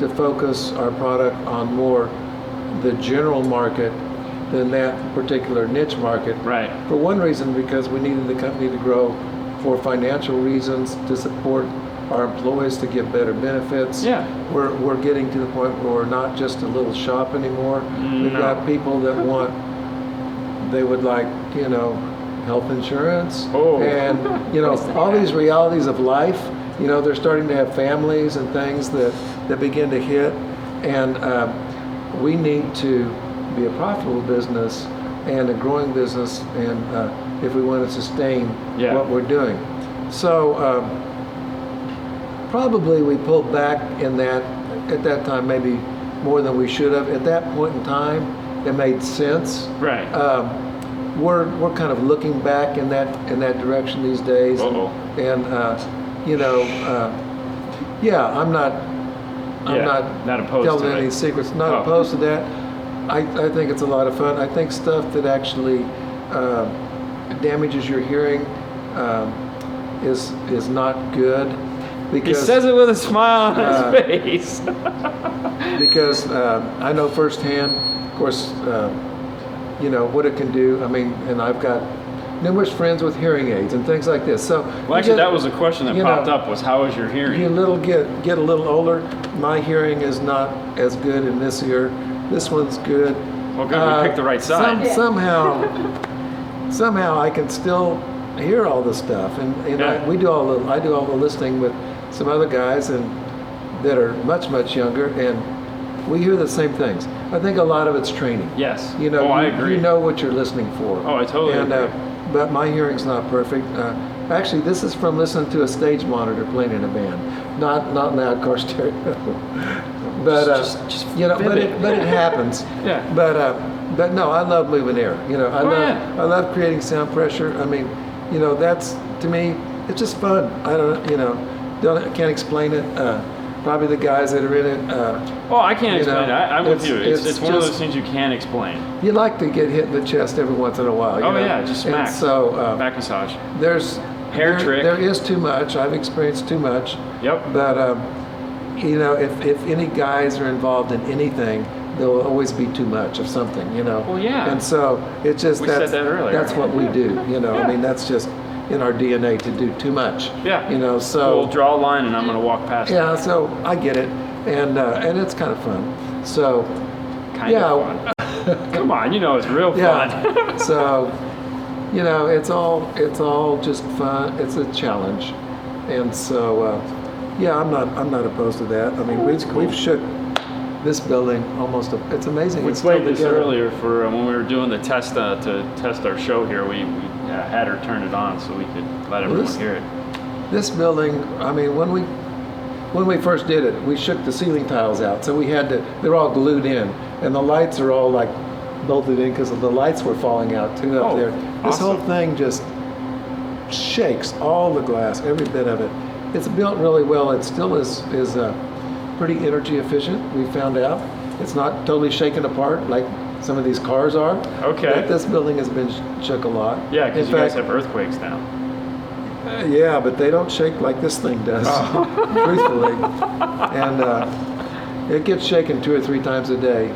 to focus our product on more the general market than that particular niche market.
Right.
For one reason, because we needed the company to grow for financial reasons, to support our employees, to get better benefits.
Yeah.
We're getting to the point where we're not just a little shop anymore. We've
No.
got people that they would like, health insurance.
Oh.
And, all these realities of life, they're starting to have families and things that begin to hit. And we need to be a profitable business and a growing business, and if we want to sustain what we're doing. So probably we pulled back in that at that time, maybe more than we should have. At that point in time, it made sense.
Right.
We're kind of looking back in that direction these days. And you know, I'm not
opposed
telling
to
any
it.
secrets. Not opposed to that. I think it's a lot of fun. I think stuff that actually damages your hearing is not good. Because,
he says it with a smile on his face.
Because I know firsthand, of course, you know, what it can do. I mean, and I've got numerous friends with hearing aids and things like this. So,
well, actually, that was a question that popped up, was how is your hearing?
You get a little older. My hearing is not as good in this ear. This one's good.
Well, good, we picked the right side.
Somehow I can still hear all this stuff, and I do all the listening with some other guys and that are much younger, and we hear the same things. I think a lot of it's training.
Yes.
You know,
I agree.
You know what you're listening for.
Oh, I totally agree.
But my hearing's not perfect. Actually, this is from listening to a stage monitor playing in a band, not loud car stereo. But
just
you know, but it happens.
Yeah.
But no, I love moving air. You know, I love creating sound pressure. I mean, you know, that's, to me, it's just fun. I can't explain it. Probably the guys that are in it.
I can't explain it. I'm with you. It's one of those things you can't explain.
You like to get hit in the chest every once in a while. You know?
Just smack.
And so
back massage.
There's
hair trick.
There is too much. I've experienced too much.
Yep.
But you know, if any guys are involved in anything, there will always be too much of something. You know.
Well, yeah.
And so it's just
we said that earlier.
That's what we do. You know. I mean, that's just in our DNA to do too much.
Yeah.
You know. So
we'll draw a line, and I'm going to walk past it.
Yeah. So I get it, and it's kind of fun. So.
Kind of fun. Come on, you know it's real fun.
So, you know, it's all just fun. It's a challenge, and so I'm not opposed to that. I mean, we've shook this building almost. It's amazing.
We
it's
played this
together.
earlier for when we were doing the test to test our show here. We had her turn it on so we could let everyone hear it.
This building, I mean, when we first did it, we shook the ceiling tiles out, so we had to. They're all glued in, and the lights are all like bolted in because the lights were falling out too up there. This whole thing just shakes, all the glass, every bit of it. It's built really well. It still is pretty energy efficient. We found out it's not totally shaken apart like some of these cars are.
Okay.
But this building has been shook a lot.
Yeah, because you guys have earthquakes now.
Yeah, but they don't shake like this thing does, truthfully. And it gets shaken 2 or 3 times a day.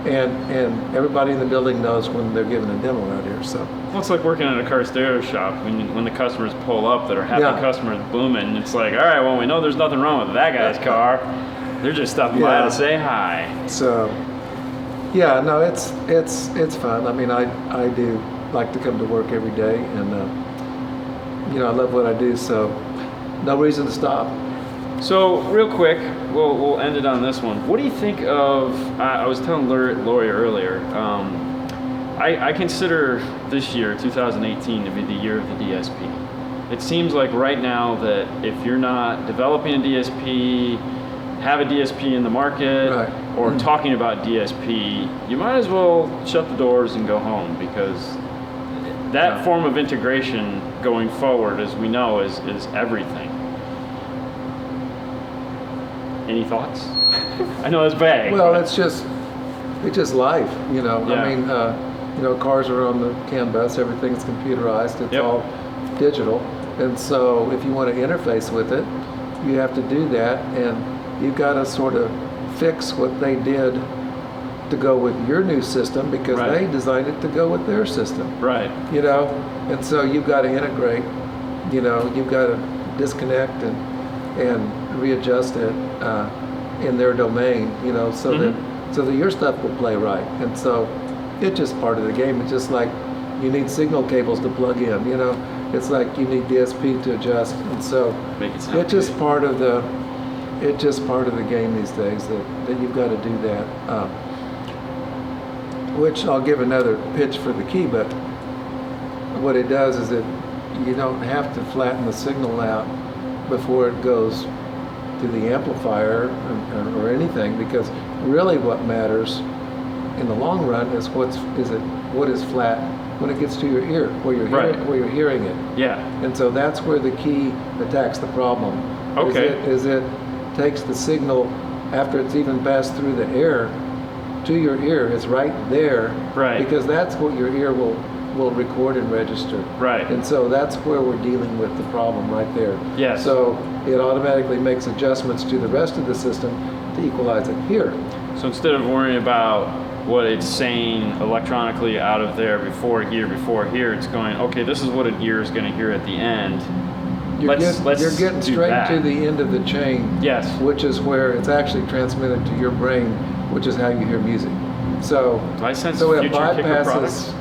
And everybody in the building knows when they're giving a demo out here. So
well, it's like working at a car stereo shop when the customers pull up that are happy customers booming. It's like, all right, well, we know there's nothing wrong with that guy's car. They're just stopping by to say hi.
So no, it's fun. I mean, I do like to come to work every day, and you know, I love what I do. So no reason to stop.
So real quick, we'll end it on this one. What do you think of? I was telling Lori earlier. I consider this year, 2018, to be the year of the DSP. It seems like right now that if you're not developing a DSP, have a DSP in the market, or talking about DSP, you might as well shut the doors and go home, because that form of integration going forward, as we know, is everything. Any thoughts? I know it's vague.
Well, it's just life, you know.
Yeah.
I mean, you know, cars are on the CAN bus, everything's computerized, it's all digital, and so if you want to interface with it, you have to do that, and you've got to sort of fix what they did to go with your new system, because they designed it to go with their system.
Right.
You know, and so you've got to integrate. You know, you've got to disconnect and readjust it in their domain. You know, so that your stuff will play right. And so it's just part of the game. It's just like you need signal cables to plug in. You know, it's like you need DSP to adjust, and so it's just part of the game these days that you've got to do that. which I'll give another pitch for the key, but what it does is that you don't have to flatten the signal out before it goes to the amplifier or anything, because really what matters in the long run is what is flat when it gets to your ear, where you're hearing it.
Yeah.
And so that's where the key attacks the problem.
Okay.
Is it takes the signal after it's even passed through the air to your ear. It's right there.
Right.
Because that's what your ear will record and register.
Right.
And so that's where we're dealing with the problem right there.
Yes.
So it automatically makes adjustments to the rest of the system to equalize it here.
So instead of worrying about what it's saying electronically out of there before here, it's going, okay, this is what an ear is going to hear at the end.
You're
Let's
getting
do
straight
that.
to the end of the chain.
Yes.
Which is where it's actually transmitted to your brain, which is how you hear music. So,
Do I sense
so it
future Kicker products?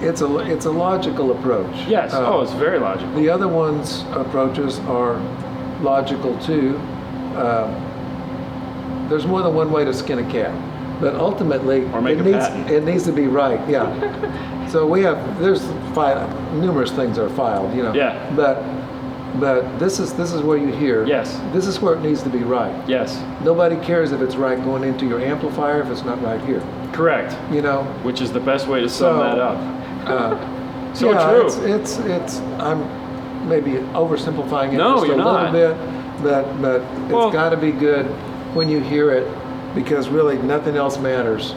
It's a logical approach.
Yes. It's very logical.
The other one's approaches are logical too. There's more than one way to skin a cat, but ultimately
Or make
it needs to be right. Yeah. So there's numerous things are filed, you know.
Yeah.
But this is where you hear.
Yes.
This is where it needs to be right.
Yes.
Nobody cares if it's right going into your amplifier if it's not right here.
Correct.
You know.
Which is the best way to sum that up. So
yeah,
true.
It's I'm maybe oversimplifying it
No,
just
you're
a little
not.
bit, but it's got to be good when you hear it, because really nothing else matters.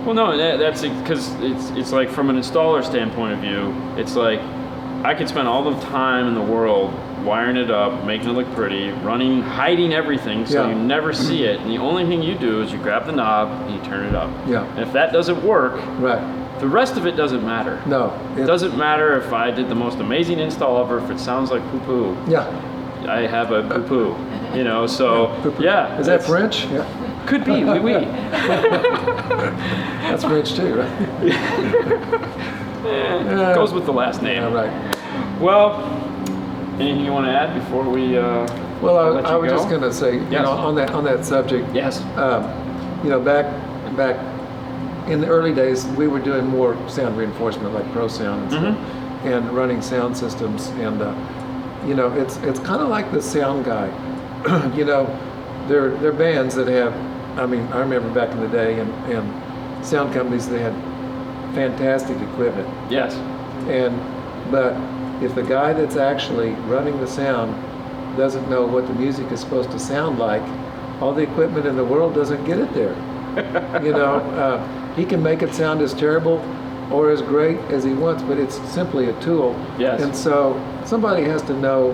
Well, no, that's because it's like from an installer standpoint of view, it's like I could spend all the time in the world wiring it up, making it look pretty, hiding everything so you never see it, and the only thing you do is you grab the knob and you turn it up.
Yeah.
And if that doesn't work,
Right.
the rest of it doesn't matter.
No.
It doesn't matter if I did the most amazing install ever, if it sounds like poo-poo.
Yeah.
I have a poo-poo, you know, so, yeah.
Is that French? Yeah.
Could be, oui.
That's French too, right?
Goes with the last name.
Yeah, right.
Well, anything you want to add before we
Well,
let
I
you
was
go?
just going to say, you
Yes.
know, on that subject.
Yes.
You know, back in the early days, we were doing more sound reinforcement, like Pro Sound and stuff, and running sound systems. And you know, it's kind of like the sound guy. You know, they're bands that have. I mean, I remember back in the day, and sound companies, they had fantastic equipment.
Yes.
But if the guy that's actually running the sound doesn't know what the music is supposed to sound like, all the equipment in the world doesn't get it there. You know, he can make it sound as terrible or as great as he wants, but it's simply a tool.
Yes.
And so somebody has to know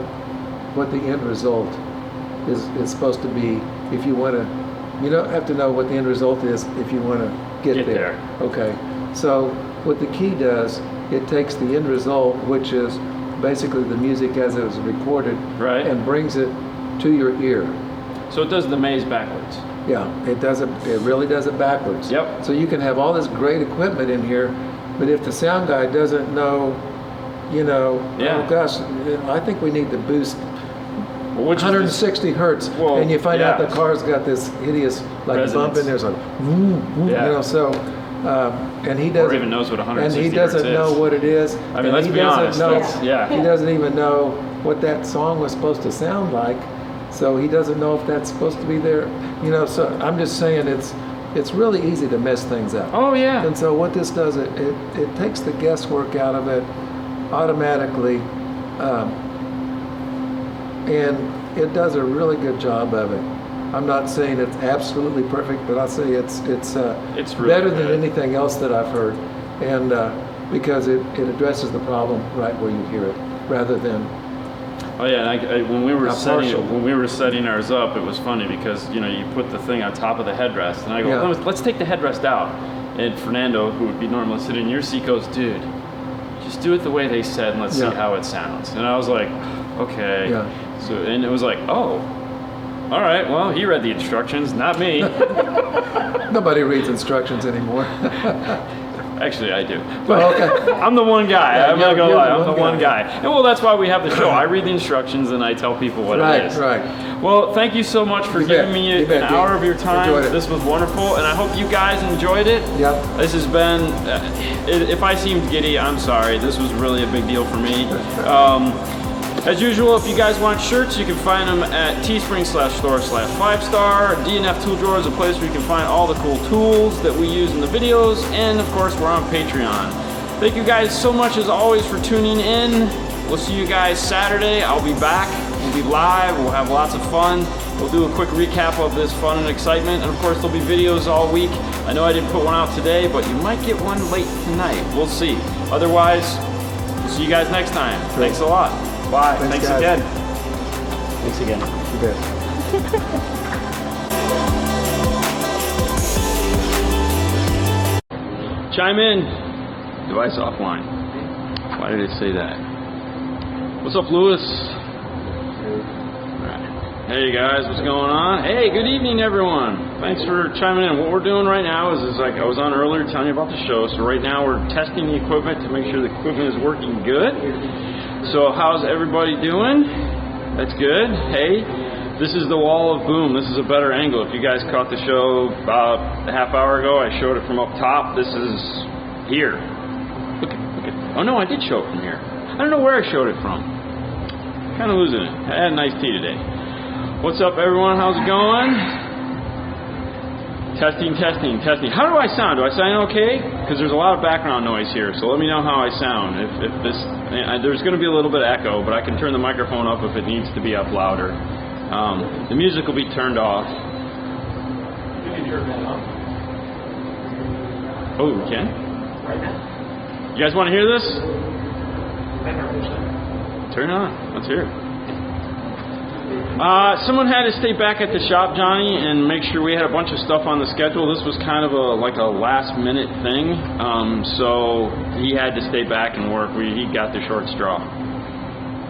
what the end result is supposed to be if you want to. You don't have to know what the end result is if you want to get there. Okay. So what the key does, it takes the end result, which is basically the music as it was recorded,
Right.
and brings it to your ear.
So it does the maze backwards.
Yeah, it does it. It really does it backwards.
Yep.
So you can have all this great equipment in here, but if the sound guy doesn't know, you know,
Yeah.
oh gosh, I think we need to boost
Which
160 hertz,
Well,
and you find out
yeah.
the car's got this hideous like
Resonance.
bump in there, so you know. So, and he doesn't
even knows what
and
160
he doesn't
hertz
know
is.
what it is.
I mean,
and
let's
he
be
doesn't
honest,
know-
that's- yeah.
He doesn't even know what that song was supposed to sound like, so he doesn't know if that's supposed to be there. You know, so I'm just saying it's really easy to mess things up.
Oh yeah.
And so what this does, it takes the guesswork out of it automatically, and it does a really good job of it. I'm not saying it's absolutely perfect, but I'll say it's
really
better than
good.
anything else that I've heard, and because it addresses the problem right where you hear it, rather than
Oh yeah, and when we were
Not partial.
setting ours up, it was funny because you know you put the thing on top of the headrest, and I go,
Yeah.
let's take the headrest out. And Fernando, who would be normally sitting in your seat, goes, dude, just do it the way they said, and let's see
Yeah.
how it sounds. And I was like, okay.
Yeah.
So and it was like, oh, all right. Well, he read the instructions, not me.
nobody reads instructions anymore.
Actually, I do.
Well, okay.
I'm the one guy.
Yeah,
I'm not gonna
you're
lie.
the
I'm the
one
one guy. And well, that's why we have the show. I read the instructions and I tell people what
Right,
it is.
right.
Well, thank you so much for
You
giving
bet.
me
You bet,
an hour of your time.
Enjoyed it.
This was wonderful, and I hope you guys enjoyed it.
Yep.
This has been, if I seemed giddy, I'm sorry. This was really a big deal for me. As usual, if you guys want shirts, you can find them at teespring.store/5star. DNF Tool Drawer is a place where you can find all the cool tools that we use in the videos, and of course, we're on Patreon. Thank you guys so much as always for tuning in. We'll see you guys Saturday. I'll be back. We'll be live. We'll have lots of fun. We'll do a quick recap of this fun and excitement. And of course, there'll be videos all week. I know I didn't put one out today, but you might get one late tonight. We'll see. Otherwise, we'll see you guys next time.
Sure.
Thanks a lot. Bye.
Thanks,
Thanks
guys.
again. Thanks again.
You bet.
Chime in. Device offline. Why did it say that? What's up, Lewis? Hey guys, what's going on? Hey, good evening, everyone. Thanks for chiming in. What we're doing right now is like I was on earlier telling you about the show. So right now we're testing the equipment to make sure the equipment is working good. So how's everybody doing? That's good. Hey, this is the wall of boom. This is a better angle. If you guys caught the show about a half hour ago, I showed it from up top. This is here. Look at. Oh no, I did show it from here. I don't know where I showed it from. Kind of losing it. I had a nice tea today. What's up, everyone? How's it going? Testing. How do I sound? Do I sound okay? Because there's a lot of background noise here, so let me know how I sound. If this, there's going to be a little bit of echo, but I can turn the microphone up if it needs to be up louder. The music will be turned off.
You can hear that up
Oh, we can?
right now.
You guys want to hear this?
I don't know.
Turn it on. Let's hear it. Someone had to stay back at the shop, Johnny, and make sure we had a bunch of stuff on the schedule. This was kind of like a last-minute thing, so he had to stay back and work. He got the short straw.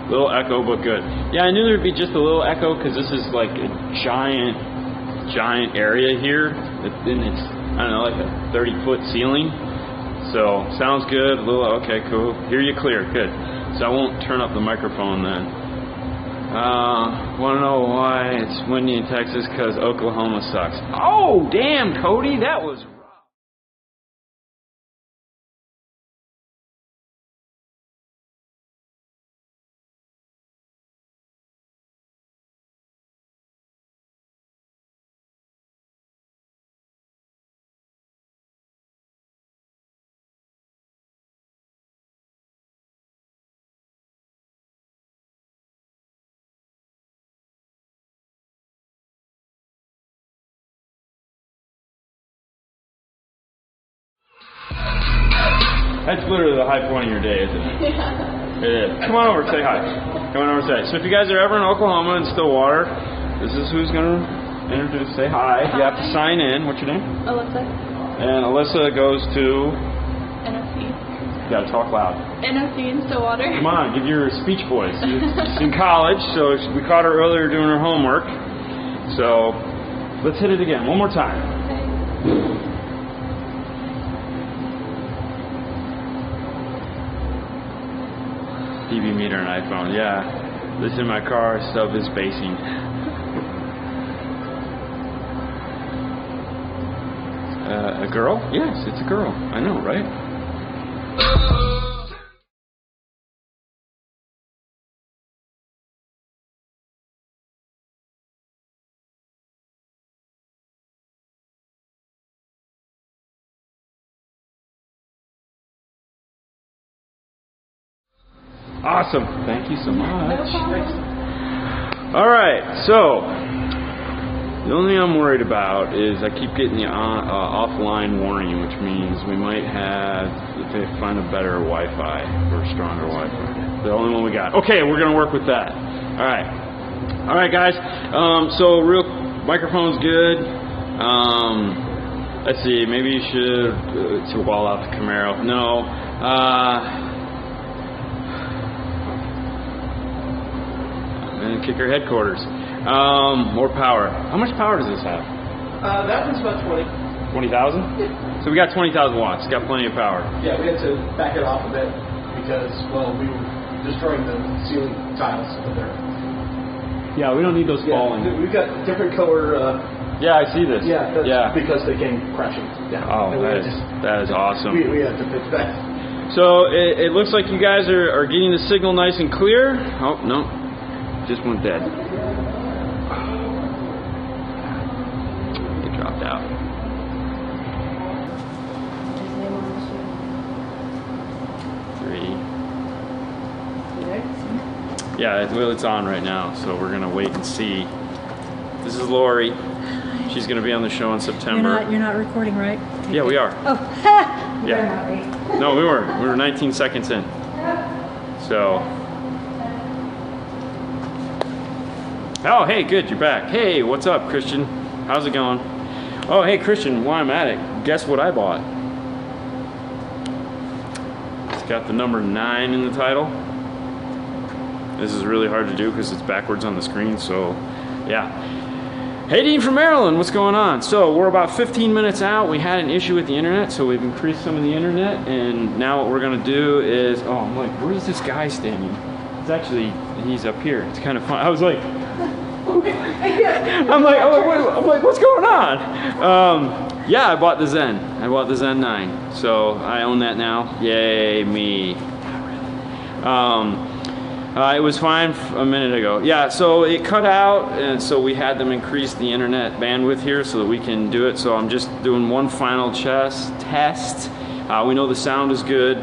Little echo, but good. Yeah, I knew there'd be just a little echo because this is like a giant area here. And it's, I don't know, like a 30-foot ceiling. So sounds good. Okay, cool. Hear you clear. Good. So I won't turn up the microphone then. Want to know why it's windy in Texas? Because Oklahoma sucks. Oh, damn, Cody, that was rough. That's literally the high point of your day, isn't it? Yeah. It is. Come on over, say hi. Come on over, say. So if you guys are ever in Oklahoma and Stillwater, this is who's going to introduce. Say hi. You have to sign in. What's your name?
Alyssa.
And Alyssa goes to.
NFC.
You gotta talk loud.
NFC in Stillwater.
Come on, give your speech voice. She's in college, so we caught her earlier doing her homework. So let's hit it again. One more time.
Okay.
DB meter and iPhone. Yeah, this in my car. Sub is basing. A girl? Yes, it's a girl. I know, right? Awesome. Thank you so much. All right, so the only thing I'm worried about is I keep getting the offline warning, which means we might have to find a better Wi-Fi or stronger Wi-Fi. The only one we got. Okay, we're gonna work with that. All right, guys. So real microphone's good. Let's see. Maybe you should to wall out the Camaro. No. And Kicker headquarters. More power. How much power does this have?
That one's about 20.
20,000?
Yeah.
So we got 20,000 watts. Got plenty of power.
Yeah, we had to back it off a bit because, well, we were destroying the ceiling tiles up there.
Yeah, we don't need those falling.
We've got different color.
Yeah, I see this.
Yeah. Because they came crashing down.
Oh,
And we had
that is awesome.
We had to fix that.
So it looks like you guys are getting the signal nice and clear. Oh, no. Just went dead. It dropped out. Three. Yeah, well, it's on right now, so we're going to wait and see. This is Lori. She's going to be on the show in September.
You're not recording, right?
Yeah, we are.
Oh,
Yeah. No, we weren't. We were 19 seconds in. So. Oh, hey, good. You're back. Hey, what's up, Christian? How's it going? Oh, hey, Christian, while I'm at it, guess what I bought? It's got the number 9 in the title. This is really hard to do because it's backwards on the screen, so yeah. Hey, Dean from Maryland, what's going on? So we're about 15 minutes out. We had an issue with the internet, so we've increased some of the internet, and now what we're gonna do is, oh, I'm like, where's this guy standing? It's actually, he's up here. It's kind of fun. I was like, I'm like, what's going on? Yeah, I bought the Zen. I bought the Zen 9, so I own that now. Yay, me. It was fine a minute ago. Yeah, so it cut out, and so we had them increase the internet bandwidth here so that we can do it. So I'm just doing one final test. We know the sound is good.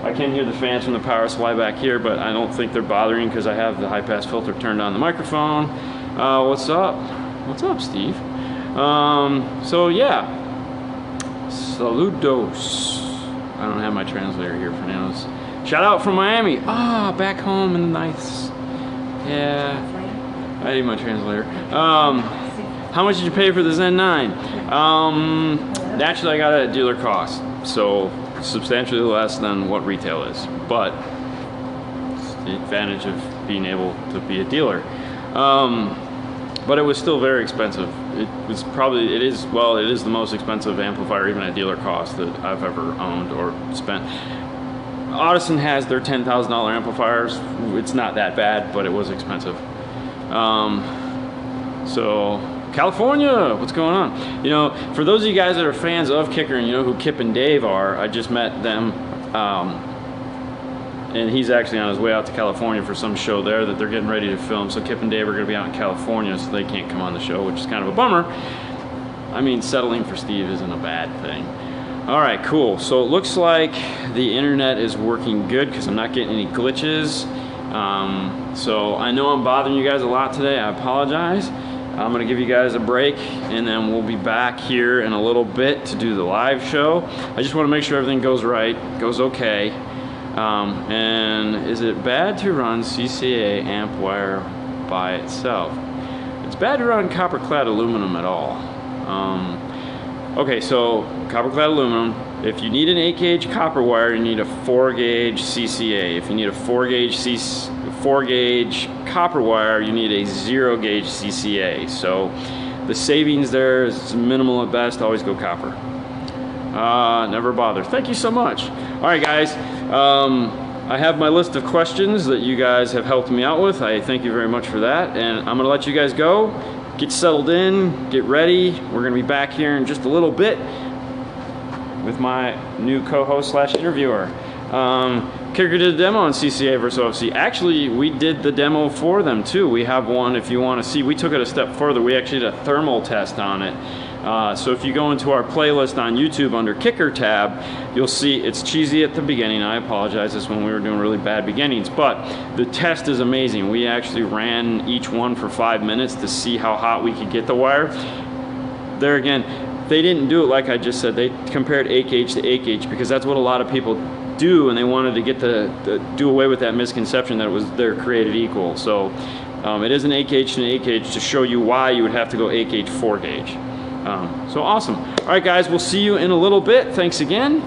I can hear the fans from the power supply back here, but I don't think they're bothering because I have the high-pass filter turned on the microphone. What's up? What's up, Steve? So yeah, saludos. I don't have my translator here, Fernando's. Shout out from Miami. Back home in the nice. Yeah, I need my translator. How much did you pay for the Zen 9? Actually, I got it at dealer cost, so substantially less than what retail is, but it's the advantage of being able to be a dealer. But it was still very expensive. It is the most expensive amplifier even at dealer cost that I've ever owned or spent. Audison has their $10,000 amplifiers. It's not that bad, but it was expensive. So California, what's going on? You know, for those of you guys that are fans of Kicker and you know who Kip and Dave are, I just met them, and he's actually on his way out to California for some show there that they're getting ready to film. So Kip and Dave are going to be out in California, so they can't come on the show, which is kind of a bummer. I mean, settling for Steve isn't a bad thing. All right, cool. So it looks like the internet is working good because I'm not getting any glitches. So I know I'm bothering you guys a lot today. I apologize. I'm going to give you guys a break, and then we'll be back here in a little bit to do the live show. I just want to make sure everything goes right, goes okay. And is it bad to run CCA amp wire by itself? It's bad to run copper-clad aluminum at all. Okay, so copper-clad aluminum. If you need an 8-gauge copper wire, you need a 4-gauge CCA. If you need a 4-gauge copper wire, you need a 0-gauge CCA. So the savings there is minimal at best. Always go copper. Never bother. Thank you so much. All right, guys. I have my list of questions that you guys have helped me out with. I thank you very much for that. And I'm going to let you guys go. Get settled in. Get ready. We're going to be back here in just a little bit with my new co-host / interviewer. Kicker did a demo on CCA versus OFC. Actually, we did the demo for them too. We have one if you want to see. We took it a step further. We actually did a thermal test on it. So if you go into our playlist on YouTube under Kicker tab, you'll see it's cheesy at the beginning. I apologize. This when we were doing really bad beginnings. But the test is amazing. We actually ran each one for 5 minutes to see how hot we could get the wire. There again, they didn't do it like I just said. They compared 8-gauge to 8-gauge because that's what a lot of people do, and they wanted to get do away with that misconception that it was they're created equal. So it is an 8-gauge to an 8-gauge to show you why you would have to go 8-gauge, 4-gauge. So awesome. All right, guys, we'll see you in a little bit. Thanks again.